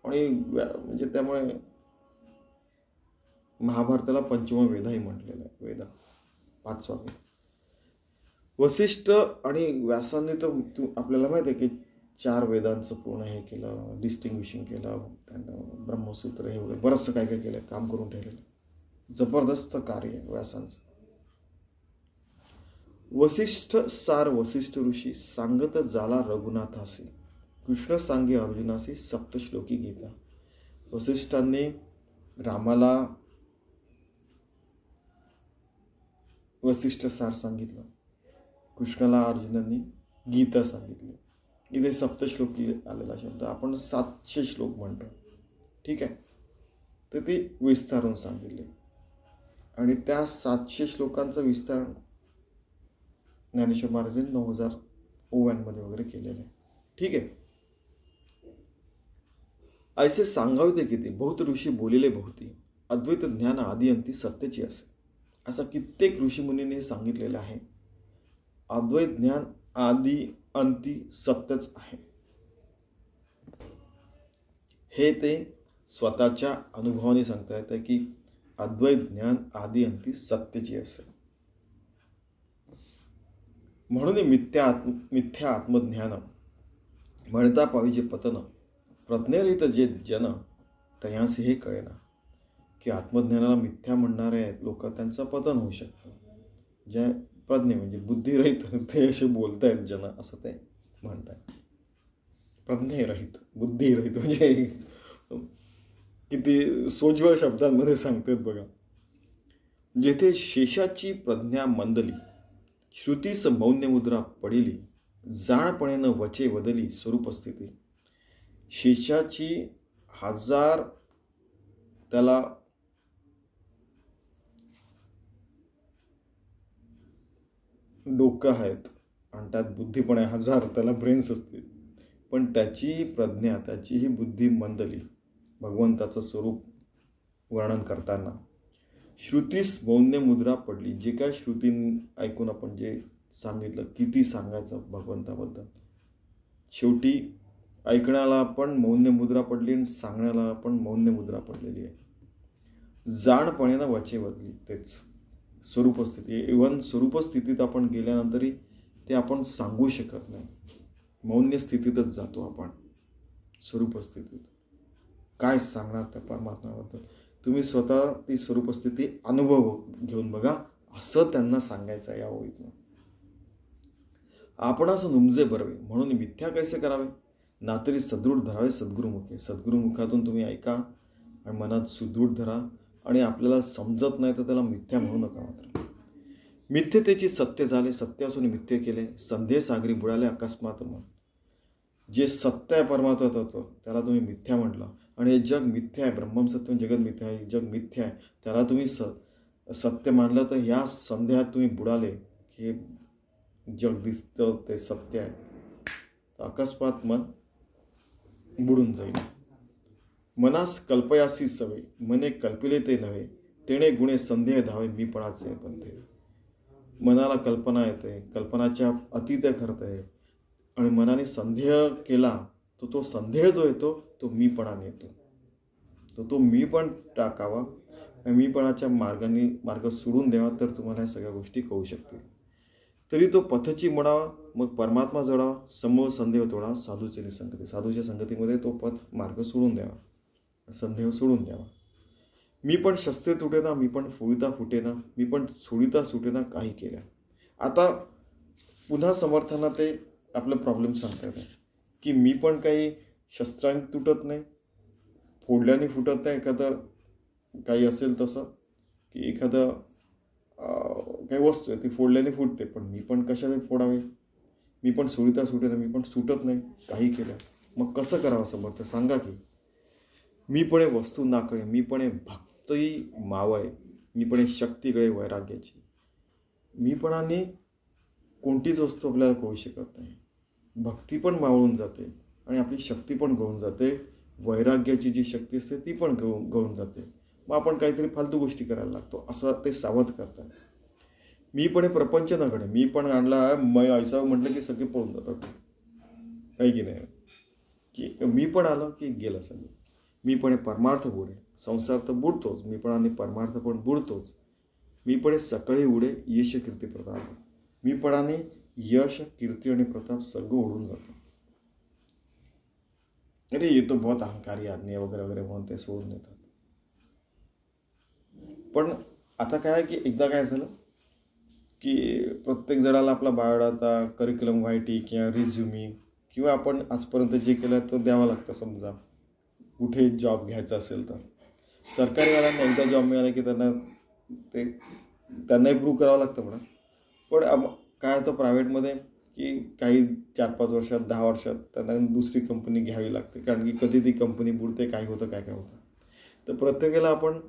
आणि म्हणजे त्यामुळे महाभारताला पंचम वेदाही म्हटलेलं आहे. वेदा 5वा वेद. वसिष्ठ आणि व्यासांनी तर आपल्याला माहिती आहे की 4 वेदांचं पूर्ण हे केलं, डिस्टिंग्विशिंग केलं, त्यांना ब्रह्मसूत्र हे वगैरे बरंचसं काय काय केलं, काम करून ठेवलेलं. जबरदस्त कार्य आहे व्यासांचं. वसिष्ठ सार वसिष्ठ ऋषी सांगत जाला रघुनाथासी, कृष्ण सांगे अर्जुनासी सप्तश्लोकी गीता. वसिष्ठांनी रामाला वसिष्ठ सार सांगितलं, कृष्णाला अर्जुनांनी गीता सांगितली. इथे सप्तश्लोकी आलेला शब्द आपण 700 श्लोक म्हणतो. ठीक आहे, तर ती विस्तारून सांगितले. आणि त्या 700 श्लोकांचं विस्तार ज्ञानेश्वर महाराजांनी 9000 ओव्यांमध्ये वगैरे केलेलं आहे. ठीक आहे, ऐसे सांगावे ते किती, बहुत ऋषी बोलिले बहुती, अद्वैत ज्ञान आदी अंती सत्यची असे. असं कित्येक ऋषीमुनींनी हे सांगितलेलं आहे. अद्वैत ज्ञान आदी अंती सत्यच आहे. हे ते स्वतःच्या अनुभवाने सांगता येतं की अद्वैत ज्ञान आदी अंती सत्यची असे. म्हणून मिथ्या आत्मज्ञान म्हणता पाहिजे पतन, प्रज्ञेरहित जे जन तयांसी हे कळेना. की आत्मज्ञानाला मिथ्या म्हणणारे लोक, त्यांचं पतन होऊ शकतं. ज्या प्रज्ञे म्हणजे बुद्धिरहित ते असे बोलतायत जन, असं ते म्हणतात. प्रज्ञेरहित, बुद्धिरहित म्हणजे किती सोज्वळ शब्दांमध्ये सांगतात बघा. जेथे शेषाची प्रज्ञा मंदली, श्रुतीस मौन्य मुद्रा पडिली, जाणपणेनं वचे वदली स्वरूपस्थिती. शेषाची 1000 त्याला डोकं आहेत आणि त्यात बुद्धी पण आहे, 1000 त्याला ब्रेन्स असतील, पण त्याची प्रज्ञा, त्याची ही बुद्धी मंदली. भगवंताचं स्वरूप वर्णन करताना श्रुतीस मौन्य मुद्रा पडली. जे काय श्रुती ऐकून आपण जे सांगितलं, किती सांगायचं भगवंताबद्दल, शेवटी ऐकण्याला पण मौन्य मुद्रा पडली आणि सांगण्याला पण मौन्य मुद्रा पडलेली आहे. जाणपणेनं वचे बदली, तेच स्वरूपस्थिती. इव्हन स्वरूपस्थितीत आपण गेल्यानंतरही ते आपण सांगू शकत नाही. मौन्य स्थितीतच जातो आपण. स्वरूपस्थितीत काय सांगणार त्या परमात्म्याबद्दल. तुम्ही स्वतः ती स्वरूपस्थिती अनुभव घेऊन बघा, असं त्यांना सांगायचं या ओळीतनं. आपणास नुमजे बरवे म्हणून मिथ्या कैसे करावे, ना तरी सदृढ धरावे सद्गुरुमुखे. सद्गुरुमुखातून तुम्ही ऐका आणि मनात सुदृढ धरा. आणि आपल्याला समजत नाही तर त्याला मिथ्या म्हणू नका. मात्र मिथ्यतेची सत्य झाले, सत्य असून मिथ्य केले, संदेह सागरी बुडाले अकस्मात मन. जे सत्य आहे परमात्म्यात होतं त्याला तुम्ही मिथ्या म्हटलं. आणि हे जग मिथ्या आहे, ब्रह्मम सत्यम जगत मिथ्या आहे, जग मिथ्या आहे, त्याला तुम्ही सत्य मानलं तर ह्या संदेहात तुम्ही बुडाले. हे जग दिसतं ते सत्य आहे, तर अकस्मात मन बुडून जाईल. मनास कल्पयासी सवे, मने कल्पिले ते नव्हे, तेणे गुणे संदेह धावे मीपणाचे पंथे. मनाला कल्पना येते, कल्पनाच्या अतीत करते आणि मनाने संदेह केला तर तो संदेह जो येतो तो मीपणाने येतो. तर तो मीपण टाकावा, मीपणाच्या मार्ग सोडून द्यावा, तर तुम्हाला या सगळ्या गोष्टी कळू शकतील. तरी तो पथची मोडावा, मग परमात्मा जोडावा, समूह संदेह तोडावा, साधूचे निसंगती. साधूच्या संगतीमध्ये तो पथ मार्ग सोडून द्यावा, संदेह सोडून द्यावा. मी पण शस्त्रे तुटेना, मी पण फोडिता फुटेना, मी पण सोडिता सुटेना काही केल्या. आता पुन्हा समर्थांना ते आपलं प्रॉब्लेम सांगता येतं की मी पण काही शस्त्रांनी तुटत नाही, फोडल्याने फुटत नाही. एखादं काही असेल तसं की एखादं काही वस्तू आहे ती फोडल्याने फुटते, पण मी पण कशाने फोडावे, मी पण सोडिता सुटेना, मी पण सुटत नाही काही केल्या. मग कसं करावं समर्थ सांगा की. मी पण वस्तू नाकळे, मी पण भक्ती मावळे, मी पण शक्तीकडे वैराग्याची. मीपणाने कोणतीच वस्तू आपल्याला कळू शकत नाही. भक्ती पण मावळून जाते आणि आपली शक्ती पण गळून जाते. वैराग्याची जी शक्ती असते ती पण गळून जाते. मग आपण काहीतरी फालतू गोष्टी करायला लागतो, असं ते सावध करतात. मी पण प्रपंच नकडे, मी पण आणला मग ऐसा म्हटलं की सगळे पळून जातात, काही की नाही, की मी पण आलं की गेलं सगळं. मी पण परमार्थ बुडे, संसार तर बुडतोच, मी पण आणि परमार्थ पण बुडतोच. मी पण सकाळी उडे यश कीर्ती प्रताप. मी पणाने यश कीर्ती आणि प्रताप सगळं उडून जातं. अरे ये तो बहुत अहंकारी आदमी वगैरे वगैरे म्हणून ते सोडून देतात. पण आता काय आहे की एकदा काय झालं की प्रत्येक जणाला आपला बायोडाटा, करिक्युलम व्हायटी किंवा रिझ्युमी किंवा आपण आजपर्यंत जे केलं तो द्यावा लागतं. समजा कुठे जॉब घ्यायचा असेल तर सरकारीवाल्यांना एकदा जॉब मिळाला की त्यांनाही प्रूव्ह करावं लागतं म्हणा. पण काय होतं प्रायव्हेटमध्ये की काही 4-5 वर्षात 10 वर्षात त्यांना दुसरी कंपनी घ्यावी लागते, कारण की कधी ती कंपनी बुडते, काय होतं काय काय होतं. तर प्रत्येकाला आपण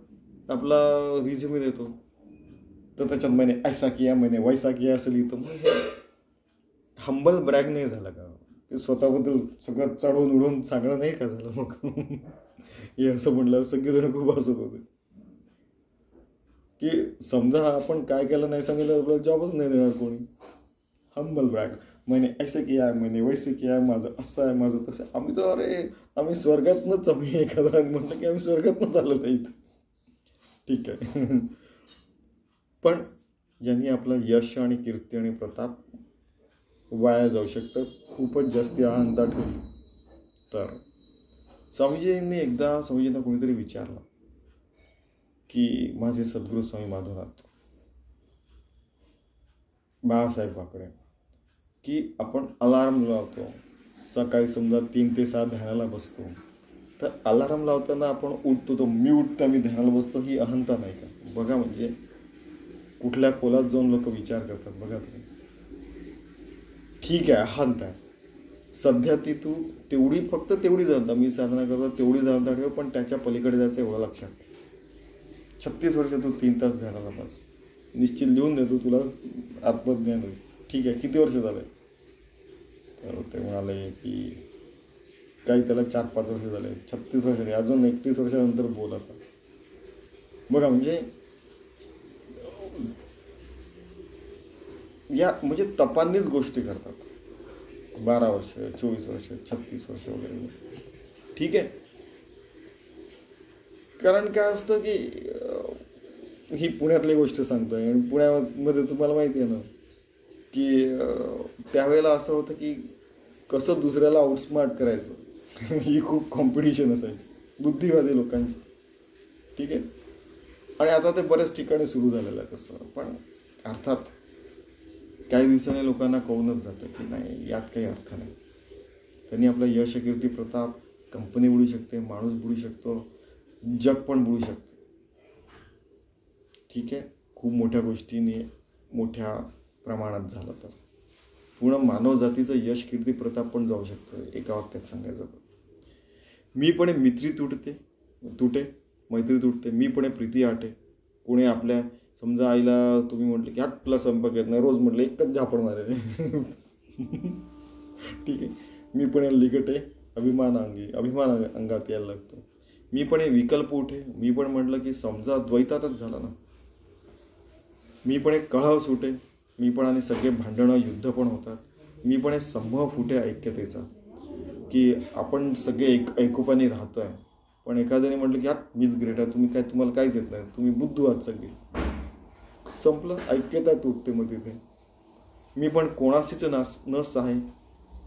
आपला रिझ्युमे देतो, तर त्याच्यात मैंने ऐसा किया मैंने वैसा किया असं लिहितो. मग हंबल ब्रॅग नाही झालं का, ते स्वतःबद्दल सगळं चढवून उडून सांगणं नाही का झालं. मग हे असं म्हटल्यावर सगळेजण खूप हसत होते की समजा आपण काय केलं नाही सांगितलं आपल्याला जॉबच नाही देणार कोणी. हंबल ब्रॅग, मैंने ऐसे किया आहे, मैंने वैसे किया आहे, माझं असं आहे, माझं तसं. आम्ही तर अरे आम्ही स्वर्गातनंच, आम्ही एखाद्या म्हटलं की आम्ही स्वर्गातनंच आलो नाही. ठीक आहे. पण ज्यांनी आपलं यश आणि कीर्ती आणि प्रताप वाया जाऊ शकतं, खूपच जास्ती अहंता ठेवली. तर स्वामीजींनी एकदा स्वामीजींना कोणीतरी विचारलं की माझे सद्गुरू स्वामी माधवनाथ बाळासाहेब वाकडे की आपण अलार्म लावतो सकाळी, समजा 3 ते 7 ध्यानाला बसतो, तर अलार्म लावताना आपण उठतो, तो मी उठता मी ध्यानाला बसतो, ही अहंता नाही का? बघा म्हणजे कुठल्या खोलात जाऊन लोक विचार करतात बघा तुम्ही. ठीक आहे अहंता आहे सध्या, ती तू फक्त तेवढी जाणता, मी साधना करतो तेवढी जाणता ठेव, पण त्याच्या पलीकडे जायचं एवढं लक्षात. 36 वर्ष तू 3 तास ध्यानाला बस, निश्चित लिहून देतो तुला आत्मज्ञान होईल. ठीक आहे, किती वर्ष झाले? तर ते म्हणाले की काही त्याला 4-5 वर्ष झाले. 36 वर्ष नाही, अजून 31 वर्षानंतर बोल आता. बघा म्हणजे या म्हणजे तपांनीच गोष्टी करतात. 12 वर्ष, 24 वर्ष, 36 वर्ष वगैरे. ठीक आहे, कारण काय असतं की ही पुण्यातली गोष्ट सांगतोय आणि पुण्यामध्ये तुम्हाला माहिती आहे ना की त्यावेळेला असं होतं की कसं दुसऱ्याला आउटस्मार्ट करायचं ही खूप कॉम्पिटिशन असायची बुद्धिवादी लोकांची. ठीक आहे, आणि आता ते बऱ्याच ठिकाणी सुरू झालेलं आहे तसं. पण अर्थात काही दिवसांनी लोकांना कळूनच जातं की नाही, यात काही अर्थ नाही. त्यांनी आपला यश, कीर्ती, प्रताप, कंपनी बुडू शकते, माणूस बुडू शकतो, जग पण बुडू शकते. ठीक आहे, खूप मोठ्या गोष्टीने मोठ्या प्रमाणात झालं तर पूर्ण मानव जातीचं यश, कीर्ती, प्रताप पण जाऊ शकतं. एका वाक्यात सांगायचं तर मी पण मित्री तुटे मैत्री तुटते, मी पण प्रीती आटे. कोणी आपल्या समजा आईला तुम्ही म्हटलं की तुला स्वयंपाक येत नाही, रोज म्हटलं एकच झापड मारायचे. ठीक आहे, मी पण लिकटे अभिमान अंगात यायला लागतो. मी पण विकल्प उठे, मी पण म्हटलं की समजा द्वैतातच झाला ना. मी पण कळाव सुटे, मी पण आणि सगळे भांडणं युद्ध पण होतात. मी पण संभव फुटे ऐक्यतेचा, की आपण सगळे एकोपाने राहतोय. पण एखाद्याने म्हटलं की मीच ग्रेट आहे, तुम्हाला काहीच येत नाही, तुम्ही बुद्धू आहात सगळे, संपलं, ऐक्यता तुटते. मग तिथे मी पण कोणाशीच नस आहे,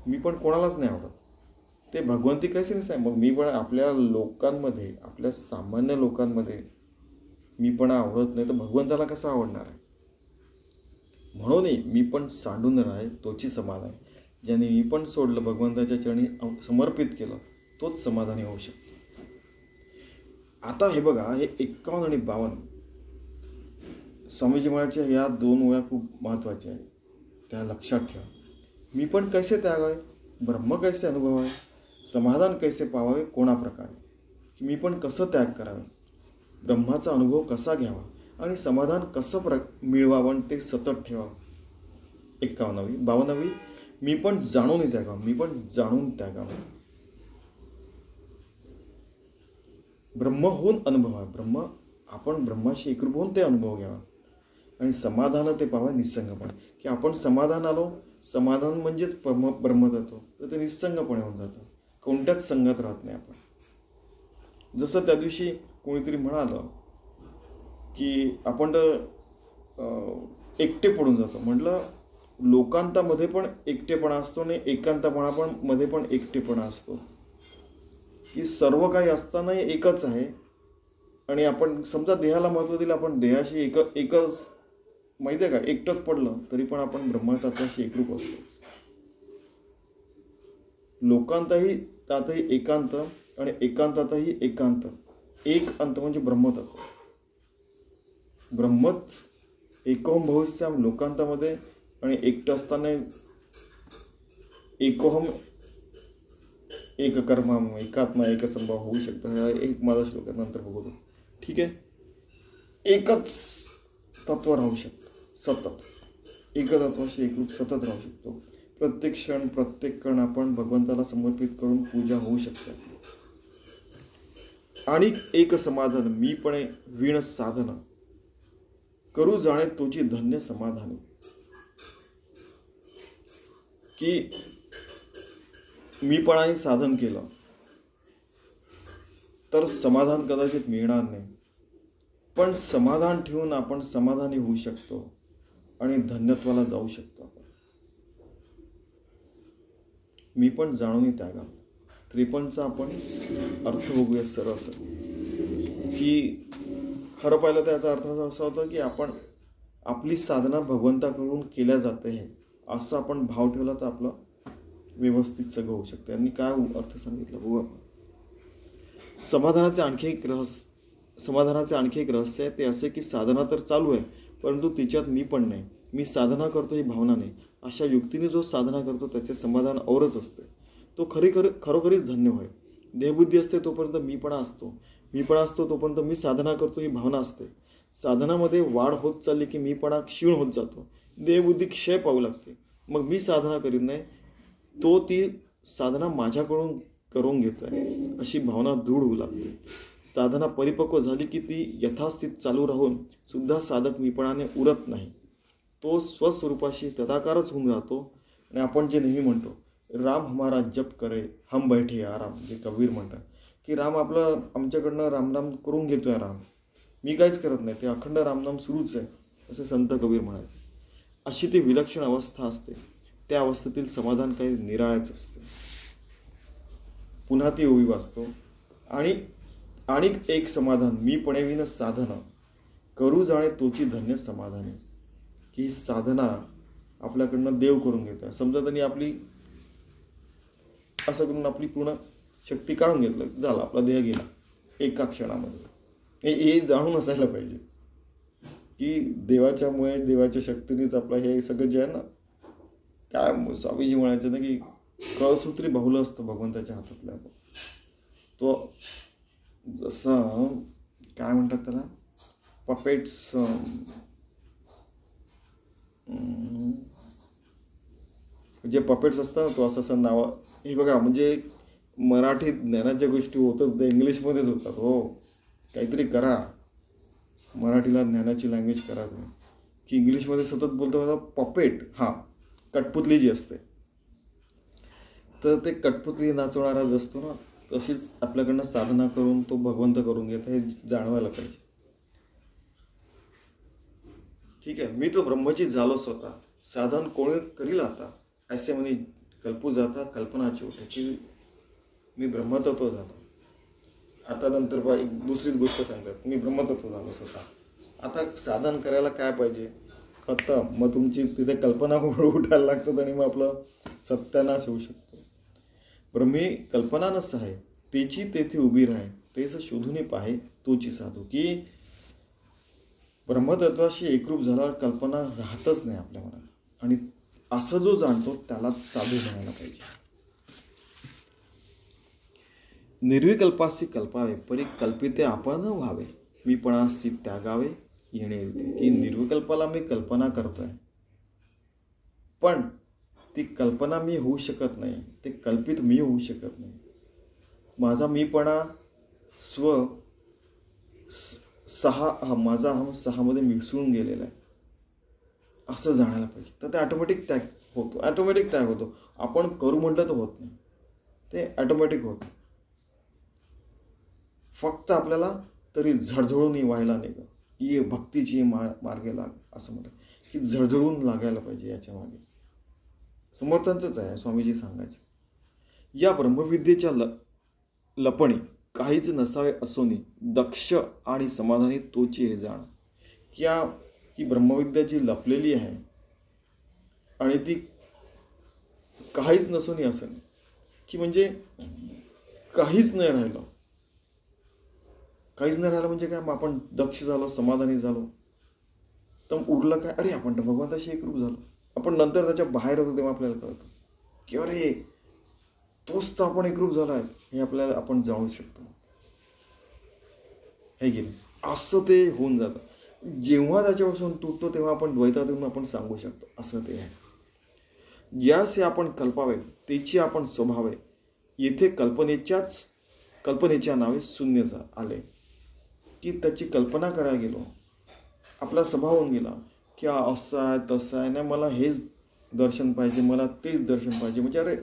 मी पण कोणालाच नाही आवडत. ते भगवंती कैसे नाही. मग मी पण आपल्या लोकांमध्ये, आपल्या सामान्य लोकांमध्ये मी पण आवडत नाही तर भगवंताला कसं आवडणार आहे. म्हणून मी पण सांडून राहे तोची समाधान. ज्याने मी पण सोडलं, भगवंताच्या चरणी समर्पित केलं, तोच समाधानी होऊ शकतो. आता हे बघा, हे 51 आणि 52 स्वामीजी म्हणायचे या 2 ओळ्या खूप महत्त्वाच्या आहेत, त्या लक्षात ठेवा. मी पण कैसे त्यागावे, ब्रह्म कैसे अनुभवावे, समाधान कैसे पावावे, कोणा प्रकारे, की मी पण कसं त्याग करावे, ब्रह्माचा अनुभव कसा घ्यावा आणि समाधान कसं मिळवावं ते सतत ठेवावं. 51वी 52वी मी पण जाणून त्यागावं, मी पण जाणून त्यागावं. ब्रह्म होऊन अनुभवा, आपण ब्रह्माशी एकरूप होऊन ते अनुभव घ्यावा. आणि समाधान ते पावा निस्संगपणे, की आपण समाधान आलो, समाधान म्हणजेच ब्रह्मतत्व, तर ते निस्संगपणे होऊन जातं, कोणत्याच संगत राहत नाही आपण. जसं त्या दिवशी कोणीतरी म्हणालं की आपण एकटे पडून जातो. म्हटलं लोकांतामध्ये पण एकटेपणा असतो आणि एकांतपणामध्ये पण एकटेपणा असतो, की सर्व काही असताना एकच आहे. आणि आपण समजा देहाला महत्त्व दिलं, आपण देहाशी एकच माहिती आहे का, एकटंच पडलं तरी पण आपण ब्रह्मतत्वाशी एकरूप असतो. लोकांतही त्यातही एकांत आणि एकांतातही एकांत, एक अंत म्हणजे ब्रह्मतत्व. ब्रह्मच एकोहम बहुश्याम लोकांतामध्ये आणि एकटं असताना एकोहम एक कर्म एकात्मा एक संभाव होऊ शकतं. हा एक माझा श्लोक आहे, नंतर बघू. ठीक आहे, एकच तत्व राहू शकतं सतत, एकतत्वाशी एकरूप सतत राहू शकतो. प्रत्येक क्षण प्रत्येक कण आपण भगवंताला समर्पित करून पूजा होऊ शकते. आणि एक समाधान मी पण वीण साधन करू जाणे तोची धन्य समाधानी, की मी पण आणि साधन केलं तर समाधान कदाचित मिळणार नाही, पण समाधान ठेवून आपण समाधानी होऊ शकतो आणि धन्यत्वाला जाऊ शकतो. आपण मी पण जाणून त्यागा 53चा आपण अर्थ बघूया सरस, की खरं पाहिलं तर याचा अर्थ असा होता की आपण आपली साधना भगवंताकडून केल्या जाते आहे असं आपण भाव ठेवला तर आपलं व्यवस्थित सगळं होऊ शकतं. यांनी काय अर्थ सांगितलं बघू आपण. समाधानाचे आणखी एक रहस्य आहे, ते असे की साधना तर चालू आहे परंतु तिच्यात मी पण नाही, मी साधना करतो ही भावना नाही. अशा युक्तीने जो साधना करतो त्याचे समाधान औरच असते, तो खरोखरीच धन्य होय. देहबुद्धी असते तोपर्यंत मीपणा असतो तोपर्यंत मी साधना करतो ही भावना असते. साधनामध्ये वाढ होत चालली की मीपणा क्षीण होत जातो, देहबुद्धी क्षय पाहू लागते. मग मी साधना करीत नाही, तो ती साधना माझ्याकडून करून घेतोय अशी भावना दृढ होऊ लागते. साधना परिपक्व झाली की ती यथास्थित चालू राहून सुद्धा साधक मीपणाने उरत नाही, तो स्वस्वरूपाशी तदाकारच होऊन राहतो. आणि आपण जे नेहमी म्हणतो राम हमारा जप करे हम बैठे आराम, जे कबीर म्हणतात की राम आपलं आमच्याकडनं रामनाम करून घेतोय, राम मी काहीच करत नाही, ते अखंड रामनाम सुरूच आहे असे संत कबीर म्हणायचे. अशी ती विलक्षण अवस्था असते, त्या अवस्थेतील समाधान काही निराळेच असते. पुन्हा ती ओवी वाचतो. आणि एक समाधान मी पणेविन साधना करू जाणे तोची धन्य समाधानी, की साधना आपल्याकडनं देव करून घेतोय. समजा त्यांनी आपली असं करून आपली पूर्ण शक्ती काढून घेतलं, झाला आपला देह गेला एका क्षणामध्ये. हे जाणून असायला पाहिजे की देवाच्यामुळे, देवाच्या शक्तीनेच आपलं हे सगळं जे आहे ना, काय स्वामीजी म्हणायचे ना की कळसूत्री बाहुलं असतं भगवंताच्या हातातल्या. तो जसं काय म्हणतात त्याला, पपेट्स, जे पपेट्स असतात तो असं नाव. हे बघा, म्हणजे मराठीत ज्ञानाच्या गोष्टी होतच त्या इंग्लिशमध्येच होतात. हो, काहीतरी करा, मराठीला ज्ञानाची लँग्वेज करा तुम्ही. की इंग्लिशमध्ये सतत बोलतो पपेट, हां, कठपुतली जी असते, तर ते कठपुतली नाचवणारा जो असतो ना, तशीच आपल्याकडनं साधना करून तो भगवंत करून घेत, हे जाणवायला पाहिजे. ठीक आहे. मी तो ब्रह्मची झालो स्वतः, साधन कोणी करील आता, असे म्हणे कल्पू जाता कल्पनाची उठे, की मी ब्रह्मतत्व झालो. आता नंतर एक दुसरीच गोष्ट सांगतात, मी ब्रह्मतत्व झालो स्वतः. आता साधन करायला काय पाहिजे, खतम. मग तुमची तिथे कल्पना उठायला लागतात आणि मग आपलं सत्यानाश होऊ शकतो. ब्रह्मी कल्पना नस आहे, तेची तेथे उभी राहे, तेच शोधून पाहे तोची साधू. की ब्रह्मतत्वाशी एकरूप झाल्यावर कल्पना राहतच नाही आपल्या मनात, आणि असं जो जाणतो त्यालाच साधू म्हणायला पाहिजे. निर्विकल्पासी कल्पावे, परी कल्पिते आपण व्हावे, मीपणासी त्यागावे येणे येते. की निर्विकल्पाला मी कल्पना करतोय, पण ती कल्पना मी होऊ शकत नाही, ते कल्पित मी होऊ शकत नाही. माझा मीपणा माझा हम सहामध्ये मिसळून गेलेला आहे, असं जाणायला पाहिजे. तर ते ऑटोमॅटिक त्याग होतो, ऑटोमॅटिक त्याग होतो. आपण करू म्हटलं तर होत नाही, ते ऑटोमॅटिक होतं. फक्त आपल्याला तरी झळझळून व्हायला नाही का, ये भक्तीची मार्गे लाग, असं म्हणतात की झळझळून लागायला पाहिजे याच्या मागे. समर्थांचंच आहे, स्वामीजी सांगायचं. या ब्रह्मविद्येच्या लपणी काहीच नसावे असोनी, दक्ष आणि समाधानी तोची हे जाण. की ब्रह्मविद्या जी लपलेली आहे आणि ती काहीच नसोनी असं नाही, की म्हणजे काहीच नाही राहिलं. काहीच नाही राहिलं म्हणजे काय, मग आपण दक्ष झालो, समाधानी झालो, तर उरलं काय, अरे आपण तर भगवंताशी एकरूप झालो. आपण नंतर त्याच्या बाहेर होतो तेव्हा आपल्याला कळतं की अरे तोच तर आपण एकरूप झाला आहे, हे आपल्याला आपण जाणू शकतो. हे गेलं असं ते होऊन जातं. जेव्हा त्याच्यापासून तुटतो तेव्हा आपण द्वैतातून आपण सांगू शकतो, असं ते आहे. ज्यासे आपण कल्पावे तेची आपण स्वभावे, येथे कल्पनेच्या नावे शून्य आले. की त्याची कल्पना करायला गेलो, आपला स्वभाव होऊन गेला की असं आहे तसं आहे, नाही मला हेच दर्शन पाहिजे, मला तेच दर्शन पाहिजे. म्हणजे अरे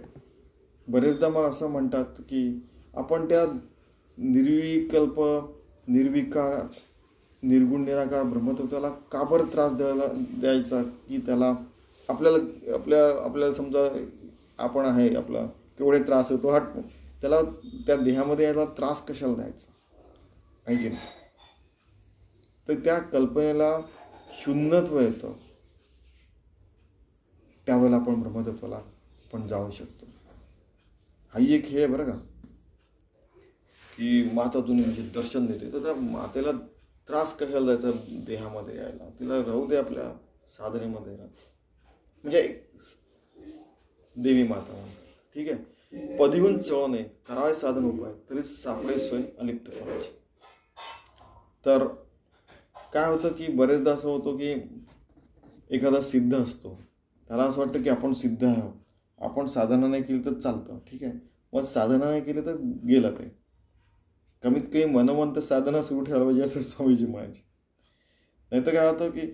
बरेचदा मग असं म्हणतात की आपण त्या निर्विकल्प, निर्विकार, निर्गुण, निराकार ब्रह्मतत्वाला का बरं त्रास द्यायचा, की त्याला आपल्याला समजा आपण आहे, आपला केवढे त्रास होतो, त्याला त्या देहामध्ये यायला त्रास कशाला द्यायचा, आहे की नाही. तर त्या कल्पनेला शून्यत्व येतं, त्यावेळेला आपण ब्रह्मतत्वाला पण जाऊ शकतो. हाही एक हे आहे बरं का, की माता तुम्ही म्हणजे दर्शन देते, तर त्या मातेला त्रास कशाला द्यायचा देहामध्ये यायला, तिला राहू दे आपल्या साधनेमध्ये राहते, म्हणजे देवी माता. ठीक आहे. पदीहून चळ नये, करावे साधन उपाय, तरी सापडे सोय अलिप्त करायची. तर काय होतं की बरेचदा असं होतं की एखादा सिद्ध असतो, त्याला असं वाटतं की आपण सिद्ध आहोत, आपण साधना नाही केली तर चालतं. ठीक आहे. मग साधना नाही केली तर गेलं ते. कमीत कमी मनोमन तर साधना सुरू ठेवायला पाहिजे, असं स्वामीजी म्हणायचे. नाही तर काय होतं की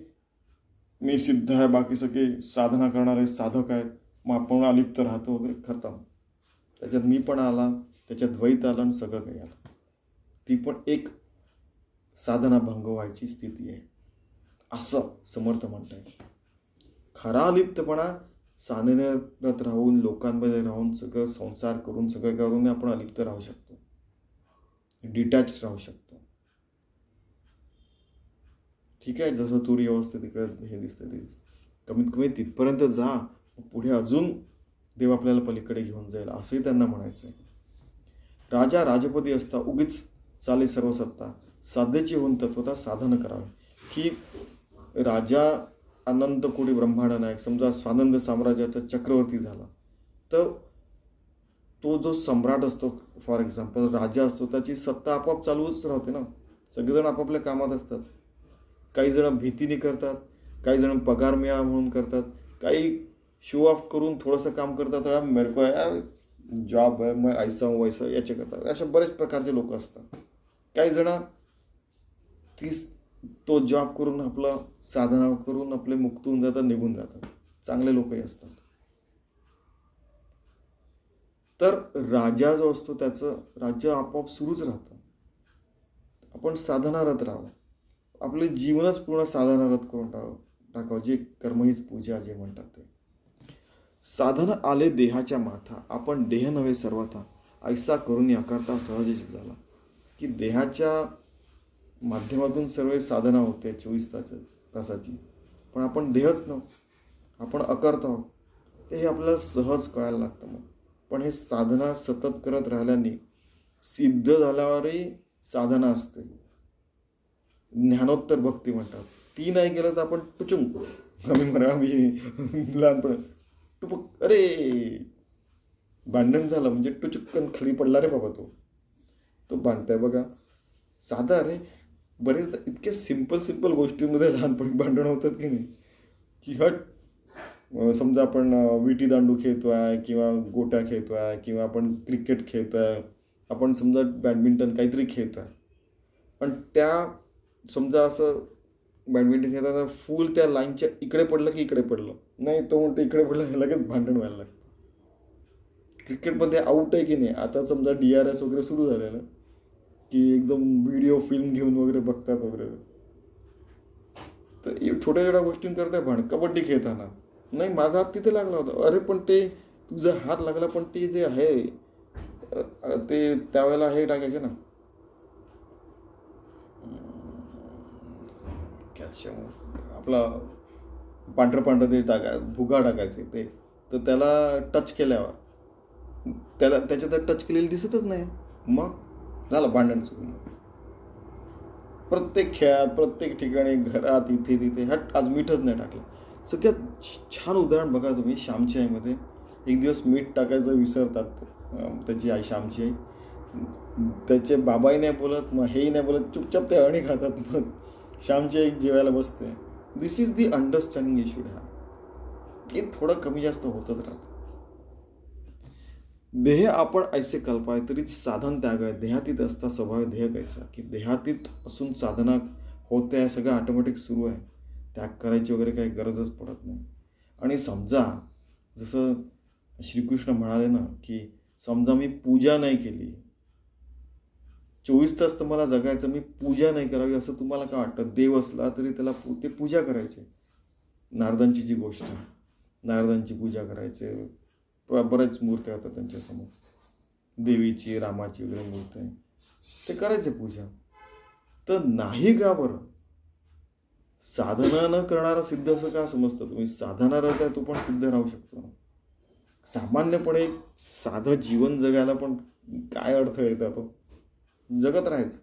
मी सिद्ध आहे, बाकी सगळे साधना करणारे साधक आहेत, मग आपण अलिप्त राहतो वगैरे, खतम. त्याच्यात मी पण आला, त्याच्यात द्वैत आलं आणि सगळं काही आलं. ती पण एक साधना भंग व्हायची स्थिती आहे, असं समर्थ म्हणताय. खरा अलिप्तपणा साधनेत राहून, लोकांमध्ये राहून, सगळं संसार करून, सगळं करून आपण अलिप्त राहू शकतो, डिटॅच राहू शकतो. ठीक आहे. जसं तुरी अवस्थेत इकडे हे दिसतं ते दिसतं. कमीत कमी तिथपर्यंत जा, पुढे अजून देव आपल्याला पलीकडे घेऊन जाईल, असंही त्यांना म्हणायचं आहे. राजा राजपदी असता उगीच चाले सर्व सत्ता, साध्यची होऊन तत्वता साधन करावे. की राजा अनंत कोटी ब्रह्मांड नायक, समजा स्वानंद साम्राज्याचा चक्रवर्ती झाला, तर तो जो सम्राट असतो, फॉर एक्झाम्पल राजा असतो, त्याची सत्ता आपोआप चालूच राहते ना. सगळेजण आपापल्या कामात असतात. काही जण भीतीने करतात, काही जण पगार मिळावा म्हणून करतात, काही शो ऑफ करून थोडंसं काम करतात, मेरे को जॉब आहे, मग ऐसा हूं वैसा, याचे करतात. अशा बरेच प्रकारचे लोक असतात. काही जण तो जॉब करून आपलं साधना करून आपले मुक्त होऊन जातात, निघून जातात. चांगले लोकही असतात. तर राजा जो असतो त्याचं राज्य आपोआप सुरूच राहतं. आपण साधनारत राहावं, आपले जीवनच पूर्ण साधनारत करून टाकावं. जे कर्म हीच पूजा जे म्हणतात ते. साधन आले देहाच्या माथा, आपण देह नव्हे सर्वथा, ऐसा करून आकारता सहजच झाला. की देहाच्या माध्यमातून सर्व साधना होते 24 तासाची, पण आपण देहच नव्ह, आपण अकर्ता आहोत. ते हे आपल्याला सहज कळायला लागतं. मग पण हे साधना सतत करत राहिल्याने सिद्ध झाल्यावरही साधना असते. ज्ञानोत्तर भक्ती म्हणतात. ती नाही केलं तर आपण टुचुंग, आम्ही लहानपणी टुपक, अरे भांडण झालं म्हणजे टुचुक्कन खाली पडला रे बाबा, तो भांडताय बघा. साधा, अरे बरेचदा इतक्या सिंपल गोष्टींमध्ये लहानपणी भांडण होतात की नाही, की हट, समजा आपण विटी दांडू खेळतोय किंवा गोट्या खेळतोय किंवा आपण क्रिकेट खेळतोय, आपण समजा बॅडमिंटन काहीतरी खेळतोय, पण त्या समजा असं बॅडमिंटन खेळताना फुल त्या लाईनच्या इकडे पडलं की इकडे पडलं नाही, तो म्हणतो इकडे पडलं, हे लगेच भांडण व्हायला लागतं. क्रिकेटमध्ये आऊट आहे की नाही, आता समजा DRS वगैरे सुरू झालेलं, की एकदम व्हिडिओ फिल्म घेऊन वगैरे बघतात वगैरे. तर छोट्या छोट्या गोष्टींकरता भांड. कबड्डी खेळताना नाही, माझा हात तिथे लागला होता, अरे पण ते तुझा हात लागला, पण ते जे आहे ते त्यावेळेला हे टाकायचे ना, कॅल्शियम आपला पांढरं ते भुगा टाकायचे ते, तर त्याला टच केल्यावर त्याच्यात टच केलेलं दिसतच नाही, मग झालं भांडण सुरू. प्रत्येक खेळात, प्रत्येक ठिकाणी, घरात, इथे तिथे, हट आज मीठच नाही टाकलं. सगळ्यात छान उदाहरण बघा तुम्ही श्यामची आईमध्ये. एक दिवस मीठ टाकायचं विसरतात त्याची आई, श्यामची आई. त्याचे बाबाही नाही बोलत, मग हेही नाही बोलत, चुपचाप ते अळणी खातात. मग श्यामची आई जेवायला बसते. This is the understanding you should have. हे थोडं कमी जास्त होतच राहतं. देह आपण ऐसे कल्पाय तरीच साधन त्याग आहे, देहातीत असता स्वभाव देह कैसा. की देहातीत असून साधना होते आहे, सगळं ऑटोमॅटिक सुरू आहे, त्याग करायची वगैरे काही गरजच पडत नाही. आणि समजा जसं श्रीकृष्ण म्हणाले ना, की समजा मी पूजा नाही केली, 24 तास तुम्हाला जगायचं, मी पूजा नाही करावी असं तुम्हाला काय वाटतं? देव असला तरी त्याला ते पूजा करायचे. नारदांची जी गोष्ट आहे, नारदांची पूजा करायचे, बऱ्याच मूर्त्या होत्या त्यांच्यासमोर, देवीची, रामाची वगैरे मूर्ती आहे, ते करायचे पूजा. तर नाही का बरं? साधना न करणारा सिद्ध असं का समजतं तुम्ही? साधना राहता तो पण सिद्ध राहू शकतो. सामान्यपणे साधं जीवन जगायला पण काय अर्थ येतात, तो जगत राहायचं.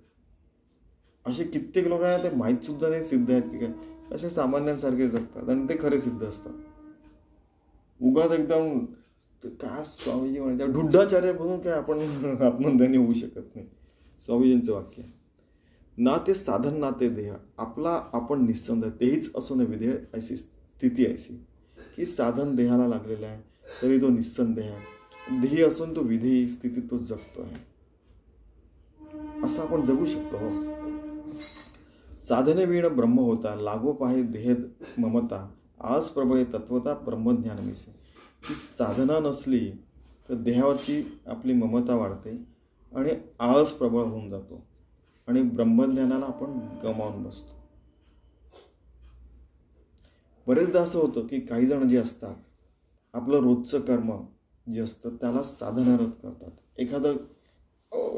असे कित्येक लोक आहेत, ते माहीत सुद्धा नाही सिद्ध आहेत की काय, असे सामान्यांसारखे जगतात आणि ते खरे सिद्ध असतात. उगाच एकदम का स्वामीजी म्हणजे ढुड्ढाचार्य म्हणून काय आपण आत्मज्ञानी होऊ शकत नाही. स्वामीजींचं वाक्य, ना ते साधन ना ते देह, आपला आपण निस्संद तेहीच असो न विधेय, ऐसी स्थिती ऐसी. की साधन देहाला लागलेलं आहे तरी तो निस्संदेह आहे, ध्येय असून तो विधेयी स्थितीत तो जगतो आहे, असं आपण जगू शकतो. हो, साधने विण ब्रह्म होता, लागो पाहे देह ममता, आज प्रबळे तत्वता ब्रह्मज्ञान मिसे. की साधना नसली तर देहावरची आपली ममता वाढते आणि आळस प्रबळ होऊन जातो आणि ब्रह्मज्ञानाला आपण गमावून बसतो. बरेचदा असं होतं की काही जण जे असतात, आपलं रोजचं कर्म जे असतं त्याला साधनारत करतात, एखादं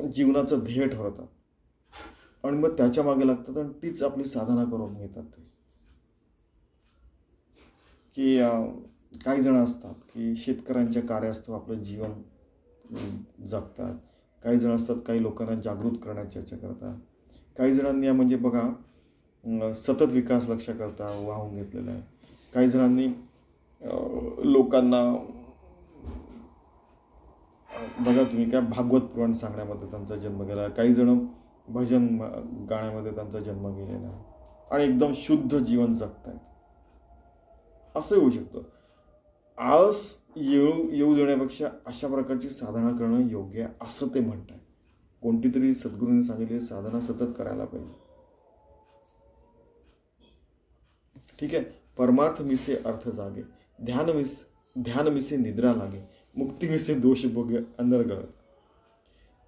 जीवनाचं ध्येय ठरवतात आणि मग त्याच्या मागे लागतात आणि तीच आपली साधना करून घेतात. ते की काही जण असतात की शेतकऱ्यांच्या कार्यास्तव आपलं जीवन जगतात. काही जण असतात काही लोकांना जागृत करण्याची चर्चा करतात. काही जणांनी म्हणजे बघा सतत विकास लक्षाकरता वाहून घेतलेला आहे. काही जणांनी लोकांना बघा तुम्ही काय भागवत पुराण सांगण्यामध्ये त्यांचा जन्म गेला. काही जण भजन गाण्यामध्ये त्यांचा जन्म गेलेला आहे आणि एकदम शुद्ध जीवन जगतायत. असं होऊ शकतं. आळस येऊ देण्यापेक्षा अशा प्रकारची साधना करणं योग्य आहे असं ते म्हणतात. कोणती तरी सद्गुरूंनी सांगितले साधना सतत करायला पाहिजे. ठीक आहे. परमार्थ मिसे अर्थ जागे, ध्यान मिसे निद्रा लागे, मुक्ती मिसे दोष भोगे अंतर्गत.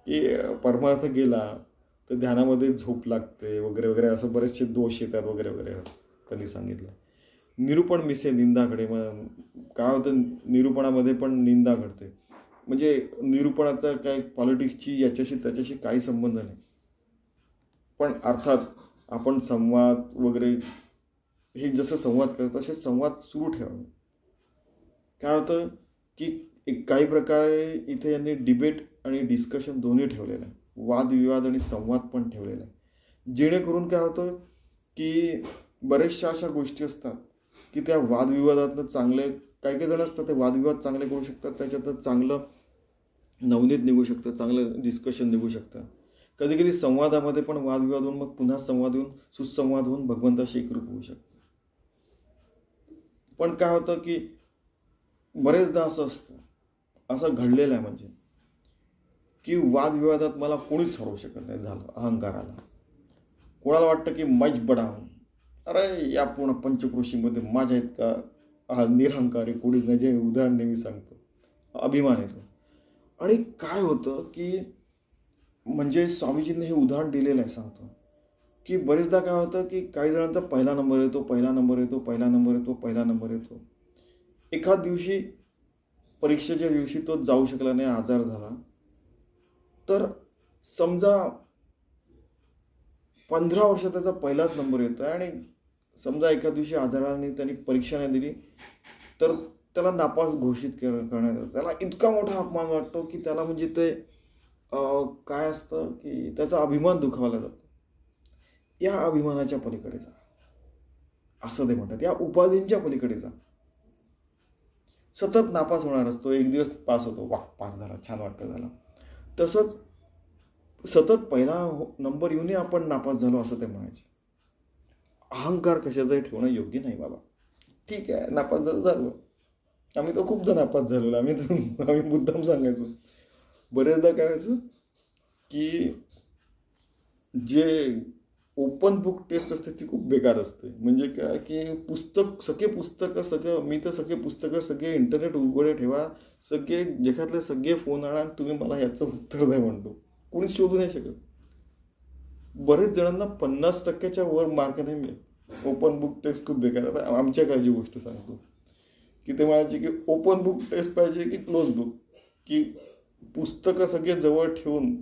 की परमार्थ गेला तर ध्यानामध्ये झोप लागते वगैरे वगैरे असं बरेचसे दोष येतात वगैरे वगैरे त्यांनी सांगितलं. निरूपण मिसे निंदा घडे. मग काय होतं निरूपणामध्ये पण निंदा घडते. म्हणजे निरूपणाचा काय पॉलिटिक्सची याच्याशी त्याच्याशी काही संबंध नाही. पण अर्थात आपण संवाद वगैरे हे जसं संवाद करत तसे संवाद सुरू ठेवावे. काय होतं की काही प्रकारे इथे यांनी डिबेट आणि डिस्कशन दोन्ही ठेवलेलं आहे. वादविवाद आणि संवाद पण ठेवलेला आहे. जेणेकरून काय होतं की बऱ्याचशा अशा गोष्टी असतात की त्या वादविवादातनं चांगले काही जण असतात ते वादविवाद चांगले करू शकतात. त्याच्यातनं चांगलं नवनीत निघू शकतं, चांगलं डिस्कशन निघू शकतं. कधी कधी संवादामध्ये पण वादविवाद होऊन मग पुन्हा संवाद होऊन सुसंवाद होऊन भगवंताशी एकरूप होऊ शकतं. पण काय होतं की बरेचदा असं असतं, असं घडलेलं आहे म्हणजे की वादविवादात मला कोणीच हरवू शकत नाही. झालं अहंकाराला. कोणाला वाटतं की मैच बडा हूं, अरे या पूर्ण पंचक्रोशीमध्ये माझ्या इतका हा निरहंकारी कोणीच नाही. जे उदाहरण नेहमी सांगतो, अभिमान येतो. आणि काय होतं की म्हणजे स्वामीजींनी हे उदाहरण दिलेलं आहे. सांगतो की बरेचदा काय होतं की काही जणांचा पहिला नंबर येतो. एखाद दिवशी परीक्षेच्या दिवशी तो जाऊ शकला नाही, आजार झाला. तर समजा 15 वर्षात त्याचा पहिलाच नंबर येतो आहे आणि समजा एका दिवशी आजाराने त्यांनी परीक्षा नाही दिली तर त्याला नापास घोषित करण्यात येतं. त्याला इतका मोठा अपमान वाटतो की त्याला म्हणजे ते काय असतं की त्याचा अभिमान दुखावला जातो. या अभिमानाच्या पलीकडे जा असं ते म्हणतात. या उपाधींच्या पलीकडे जा. सतत नापास होणार असतो, एक दिवस पास होतो, वा पास झाला, छान वाटतं झाला. तसंच सतत पहिला नंबर येऊनही आपण नापास झालो असं ते म्हणायचे. अहंकार कशाचाही ठेवणं योग्य नाही बाबा. ठीक आहे, नापास झालो. आम्ही तर खूपदा नापास झालेलो. आम्ही मुद्दाम सांगायचो. बरेचदा काय व्हायचं की जे ओपन बुक टेस्ट असते ती खूप बेकार असते. म्हणजे काय की मी तर सगळे पुस्तकं सगळे इंटरनेट उघडे ठेवा, सगळे जगातले सगळे फोन आणा, तुम्ही मला ह्याचं उत्तर द्या म्हणतो. कोणीच शोधू नाही शकत. बरेच जणांना 50% वर मार्क नाही मिळत. ओपन बुक टेस्ट खूप बेकार. आता आमच्या काळची गोष्ट सांगतो की ते म्हणायचे की ओपन बुक टेस्ट पाहिजे की क्लोज बुक, की पुस्तकं सगळे जवळ ठेवून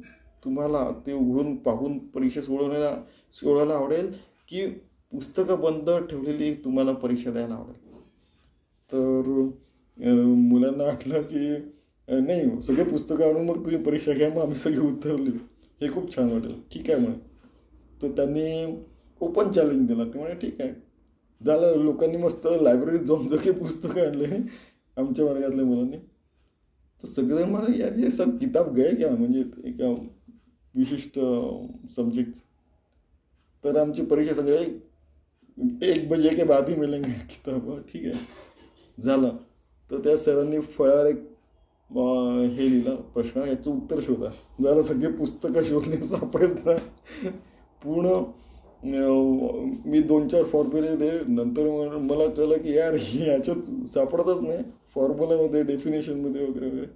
तुम्हाला ते उघडून पाहून परीक्षा सोडवायला आवडेल की पुस्तकं बंद ठेवलेली तुम्हाला परीक्षा द्यायला आवडेल. तर मुलांना वाटलं की नाही, सगळे पुस्तकं आणून मग तुम्ही परीक्षा घ्या, मग आम्ही सगळे उत्तर लिहू, हे खूप छान वाटेल. ठीक आहे म्हणे. तर त्यांनी ओपन चॅलेंज दिला. ते म्हणे ठीक आहे. झालं. लोकांनी मस्त लायब्ररीत जाऊन सगळे पुस्तकं आणले आमच्या वर्गातल्या मुलांनी. तर सगळेजण म्हणे यार हे सब किताब गए क्या, म्हणजे एका विशिष्ट सब्जेक्ट. तर आमची परीक्षा सगळे 1 बजे के बाद ही मिलेंगे किताब. ठीक आहे, झालं. तर त्या सरांनी फळ्यावर एक हे लिहिलं, प्रश्न, याचं उत्तर शोधा. झालं. सगळे पुस्तकं शोधले, सापडेच ना. पूर्ण मी 2-4 फॉर्म्युले लिहिले. नंतर मला कळलं की यार याच्यात सापडतच नाही, फॉर्म्युलामध्ये, डेफिनेशनमध्ये वगैरे वगैरे.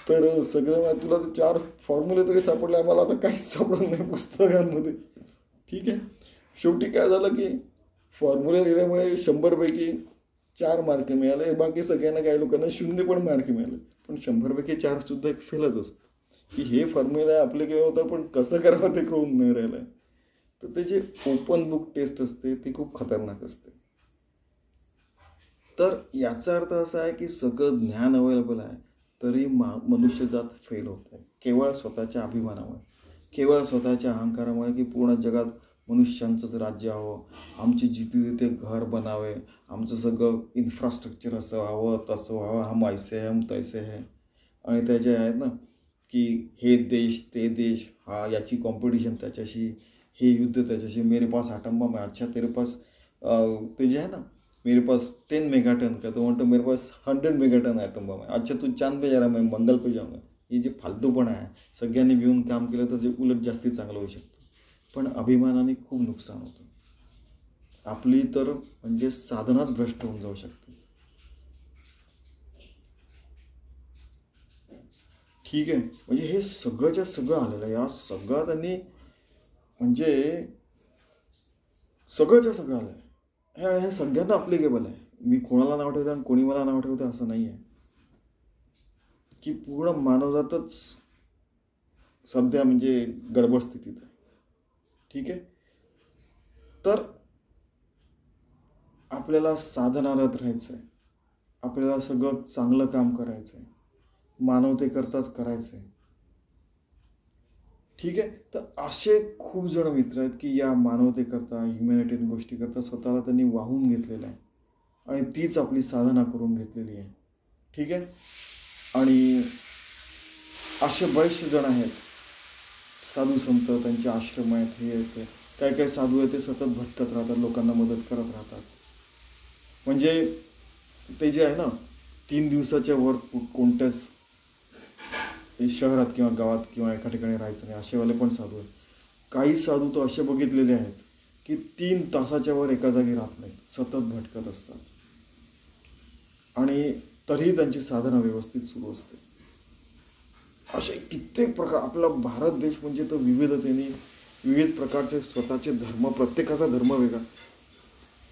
तर सगळं तुला तर 4 फॉर्म्युले तरी सापडले, आम्हाला आता काहीच सापडत नाही पुस्तकांमध्ये. ठीक आहे. शेवटी काय झालं की फॉर्म्युले लिहिल्यामुळे 100 पैकी 4 मार्क मिळाले. बाकी सगळ्यांना, काही लोकांना 0 पण मार्क मिळाले. पण 100 पैकी 4 सुद्धा एक फेलच असतं. की हे फॉर्म्युला आपले केव्हा होतं पण कसं करावं ते कळून नाही राहिलं आहे. तर ते जे ओपन बुक टेस्ट असते ती खूप खतरनाक असते. तर याचा अर्थ असा आहे की सगळं ज्ञान अवेलेबल आहे तरी मनुष्यजात फेल होत आहे केवळ स्वतःच्या अभिमानामुळे, केवळ स्वतःच्या अहंकारामुळे की पूर्ण जगात मनुष्यांचंच राज्य हवं, आमची जिथे तिथे घर बनावे, आमचं सगळं इन्फ्रास्ट्रक्चर असं व्हावं तसं व्हावं, हम ऐसे है हम तैसे है. आणि त्याचे आहेत ना की हे देश ते देश, हा याची कॉम्पिटिशन त्याच्याशी, हे युद्ध त्याच्याशी, मेरे पास आटम बम है, अच्छा तेरे पास ते जे आहे ना मेरे पास 10 मेगाटन का, तो म्हणतो मेरे पास 100 मेगाटन ॲटम बम आहे, अच्छा तू चांद पे जा रहा, मैं मंगल पे जाऊंगा. हे जे फालतूपणा आहे, सगळ्यांनी मिळून काम केलं तर जे उलट जास्ती चांगलं होऊ शकतं. पण अभिमानाने खूप नुकसान होतं. आपली तर म्हणजे साधनाच भ्रष्ट होऊन जाऊ शकते. ठीक आहे, म्हणजे हे सगळंच्या सगळं आलेलं आहे. या सगळं त्यांनी म्हणजे सगळंच्या सगळं आलं आहे. हे सगळ्यांना अप्लिकेबल आहे. मी कोणाला नाव ठेवतो आणि कोणी मला नाव ठेवतं असं नाही आहे. की पूर्ण मानवजातच सध्या म्हणजे गडबड स्थितीत आहे. ठीक आहे, तर आपल्याला साधनारत राहायचं आहे, आपल्याला सगळं चांगलं काम करायचं आहे, मानवतेकरताच करायचं आहे. ठीक आहे, तर असे खूप जण मित्र आहेत की या मानवतेकरता, ह्युमॅनिटेरियन गोष्टीकरता स्वतःला त्यांनी वाहून घेतलेलं आहे आणि तीच आपली साधना करून घेतलेली आहे. ठीक आहे, आणि असे बरेचसे जण आहेत, साधू संत, त्यांचे आश्रम आहेत, हे आहेत ते. काही काही साधू आहेत ते सतत भटकत राहतात, लोकांना मदत करत राहतात. म्हणजे ते जे आहे ना 3 दिवसाच्या वर कोणत्याच शहरात किंवा गावात किंवा एका ठिकाणी राहायचं नाही, असेवाले पण साधू आहेत. काही साधू तो असे बघितलेले आहेत की 3 तासाच्या वर एका जागी राहत नाहीत, सतत भटकत असतात आणि तरीही त्यांची साधना व्यवस्थित सुरू असते. असे कित्येक प्रकार. आपला भारत देश म्हणजे तो विविधतेने, विविध प्रकारचे स्वतःचे धर्म, प्रत्येकाचा धर्म वेगळा,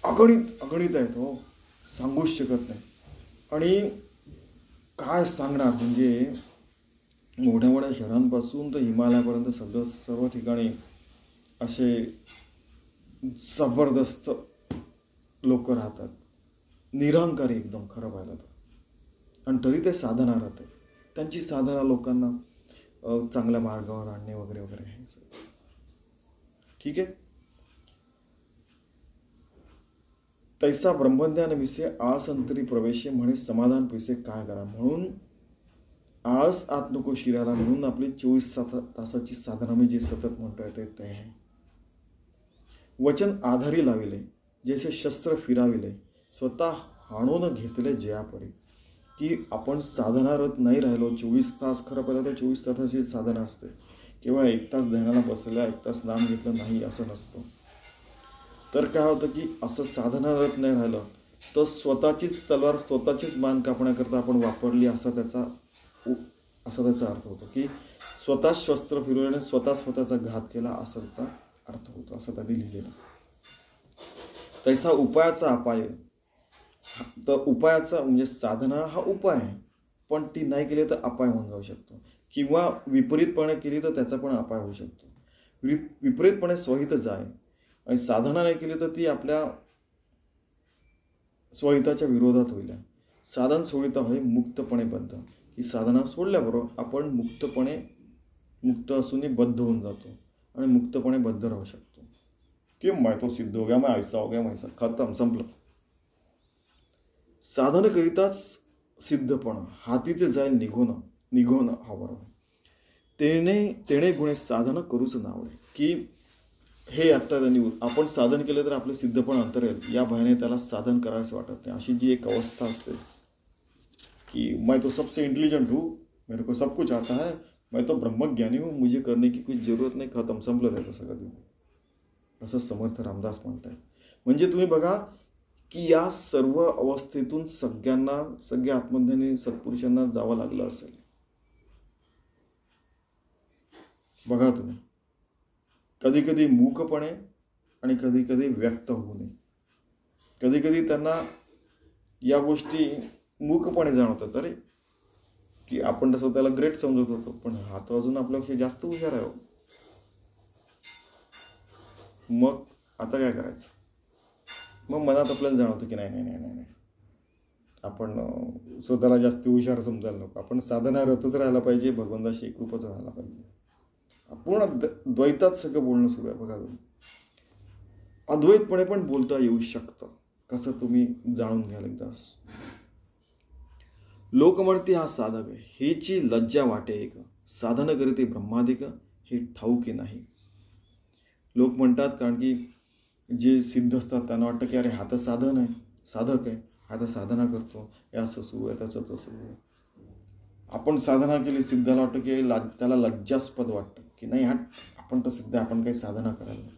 अगणित आहेत हो, सांगूच शकत नाही. आणि काय सांगणार, म्हणजे मोठ्या मोठ्या शहरांपासून तर हिमालयापर्यंत सगळं सर्व ठिकाणी असे जबरदस्त लोक राहतात, निरहंकारी एकदम खरं पाहिलं तर. आणि तरी ते साधना राहते. त्यांची साधना लोकांना चांगल्या मार्गावर आणणे वगैरे वगैरे आहे. ठीक आहे, तैसा ब्रह्मज्ञान विषय आळस अंतरी प्रवेश म्हणे समाधान पैसे काय करा. म्हणून आळस आत नको शिरायला, म्हणून आपली 24 तासाची साधना मी जे सतत म्हणता येते ते आहे. वचन आधारी लाविले जैसे शस्त्र फिराविले, स्वतः हाणून घेतले जयापरी. की आपण साधनारत नाही राहिलो 24 तास. खरं पाहिलं तर 24 तासाची साधना असते, केवळ 1 तास ध्यानाला बसलेला, 1 तास नाम घेतलं नाही असं नसतं. तर काय होतं की असं साधनारत नाही राहिलं तर स्वतःचीच तलवार स्वतःचीच मान कापण्याकरता आपण वापरली असा त्याचा अर्थ होतो. की स्वतः शस्त्र फिरवल्याने स्वतःचा घात केला असा त्याचा अर्थ होतो, असं त्यांनी लिहिलेलं. तैसा उपायाचा अपाय. तर उपायाचा म्हणजे साधना हा उपाय आहे, पण ती नाही केली तर अपाय होऊन जाऊ शकतो, किंवा विपरीतपणे केली तर त्याचा पण अपाय होऊ शकतो. विपरीतपणे स्वहित जाय, आणि साधना नाही केली तर ती आपल्या स्वहिताच्या विरोधात होईल. साधन सोडिता होय मुक्तपणे बद्ध. ही साधना सोडल्याबरोबर आपण मुक्त असूनही बद्ध होऊन जातो आणि मुक्तपणे बद्ध राहू शकतो. की मैं तो सिद्ध हो गया, मैं ऐसा हो गया, मैं ऐसा, खतम, संपलं. साधन करिताच सिद्धपण हातीचे जाईल निघोन हा बरोबर. तेणे गुणे साधन करूच नावडे. की हे आत्ता त्यांनी आपण साधन केलं तर आपलं सिद्धपण अंतरेल या भयाने त्याला साधन करायचं वाटत नाही, अशी जी एक अवस्था असते कि मैं तो सबसे इंटेलिजेंट हूँ, मेरे को सब कुछ आता है, मैं तो ब्रह्मज्ञानी हूँ, मुझे करने की कुछ जरूरत नाही, खतम, संपलं त्याचं सगळं तिथे, असं समर्थ रामदास म्हणतात. म्हणजे तुम्ही बघा की या सर्व अवस्थेतून सगळ्या आत्मज्ञानी सत्पुरुषांना जावं लागलं असेल. बघा तुम्ही, कधी कधी मूकपणे आणि कधी कधी व्यक्त होऊ नये. कधी कधी त्यांना या गोष्टी मूकपणे जाणवतात, अरे की आपण तर स्वतःला ग्रेट समजत होतो, पण हा तो अजून आपल्यापेक्षा जास्त हुशार आहे. मग आता काय करायचं? मग मनात आपल्याला जाणवतं की नाही, आपण स्वतःला जास्त हुशार समजायला नको. आपण साधनारतच राहायला पाहिजे, भगवंताशी एकरूपच राहायला पाहिजे. पूर्ण द्वैतात सगळं बोलणं सुरू आहे बघा. अद्वैतपणे पण बोलता येऊ शकतं. कसं तुम्ही जाणून घ्याल एकदा. लोक म्हणते हा साधक आहे, हेची लज्जा वाटे एक, साधन करीते ब्रह्मादिक, हे ठाऊकी नाही. लोक म्हणतात, कारण की जे सिद्ध असतात त्यांना वाटतं की अरे हा तर साधन आहे, साधक आहे, हा तर साधना करतो, हे असं सुरू आहे, त्याचं तसं आहे. आपण साधना केली, सिद्धाला वाटतं की त्याला लज्जास्पद वाटतं की नाही हा आपण तर सिद्ध, आपण काही साधना करायला.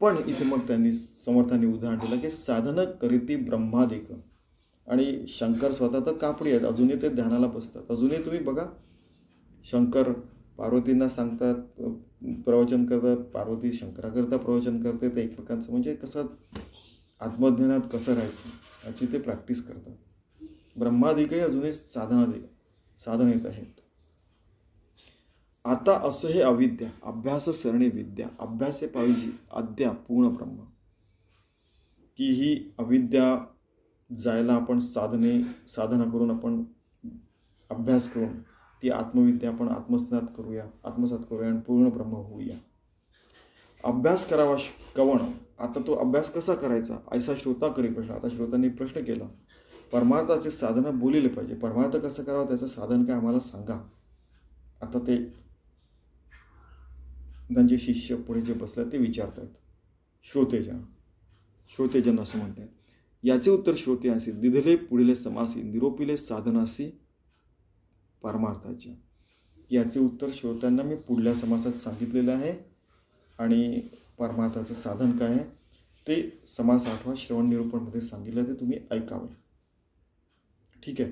पण इथे मग त्यांनी समर्थांनी उदाहरण दिलं की साधन करीती ब्रह्मादिक. आणि शंकर स्वतः तर कापडी आहेत, अजूनही ते ध्यानाला बसतात. अजूनही तुम्ही बघा, शंकर पार्वतींना सांगतात, प्रवचन करतात, पार्वती शंकराकरता प्रवचन करते. ते एकमेकांचं म्हणजे कसं आत्मज्ञानात कसं राहायचं याची ते प्रॅक्टिस करतात. ब्रह्मादिकही अजूनही साधन येत आहेत. आता असं हे अविद्या, अभ्यास सरणी विद्या, अभ्यासे पाहिजे अद्या पूर्ण ब्रह्म. की ही अविद्या जायला आपण साधना करून, आपण अभ्यास करून ती आत्मविद्या आपण आत्मसात करूया आणि पूर्ण ब्रह्म होऊया. अभ्यास करावा कवण. आता तो अभ्यास कसा करायचा, ऐसा श्रोता करी प्रश्न. आता श्रोतांनी प्रश्न केला, परमार्थाचे साधनं बोलिले पाहिजे, परमार्थ कसं करावं त्याचं साधन काय आम्हाला सांगा. आता ते त्यांचे शिष्य पुढे जे बसले ते विचारतात, श्रोतेजन असं म्हणतात. याचे उत्तर श्रोते असे, दिधले पुढील समासी, निरोपिले साधनासी परमार्थाचे. याचे उत्तर श्रोत्यांना मी पुढल्या समासात सांगितलेलं आहे. आणि परमार्थाचं साधन काय आहे ते समास 8 श्रवण निरूपणमध्ये सांगितलं, ते तुम्ही ऐकावे. ठीक आहे.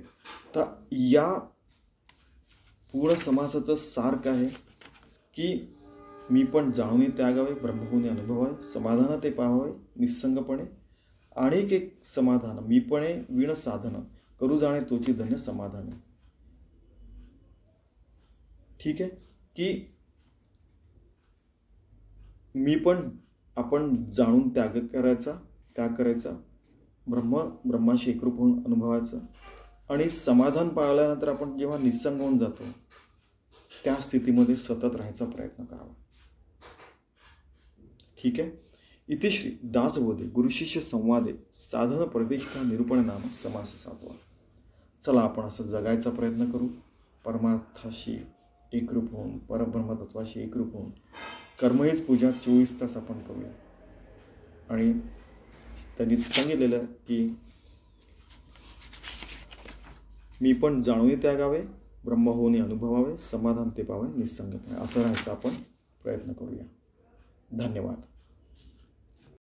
तर या पूर्ण समासाचं सार काय आहे की मी पण जाणून त्यागावे, ब्रह्मगुणी अनुभवावे, समाधान ते पाहावे निस्संगपणे, आणिक एक समाधान मीपणे विण साधन, करू जाणे तोची धन्य समाधान. ठीक आहे. की मी पण आपण जाणून त्याग करायचा, ब्रह्माशी एकरूप होऊन अनुभवायचं. आणि समाधान पाळल्यानंतर आपण जेव्हा निस्संग होऊन जातो त्या स्थितीमध्ये सतत राहायचा प्रयत्न करावा. ठीक आहे. इथे श्री दासबोधे गुरुशिष्य संवादे साधन प्रतिष्ठा निरूपण नाम समास 7. चला आपण असं जगायचा प्रयत्न करू, परमार्थाशी एकरूप होऊन, परब्रह्मतत्वाशी एकरूप होऊन. कर्महीच पूजा 24 तास आपण करूया. आणि त्यांनी सांगितलेलं की मी पण जाणून त्यागावे, ब्रह्म होऊन अनुभवावे, समाधान ते पाहावे निस्संगपणे. असं राहायचा आपण प्रयत्न करूया. धन्यवाद.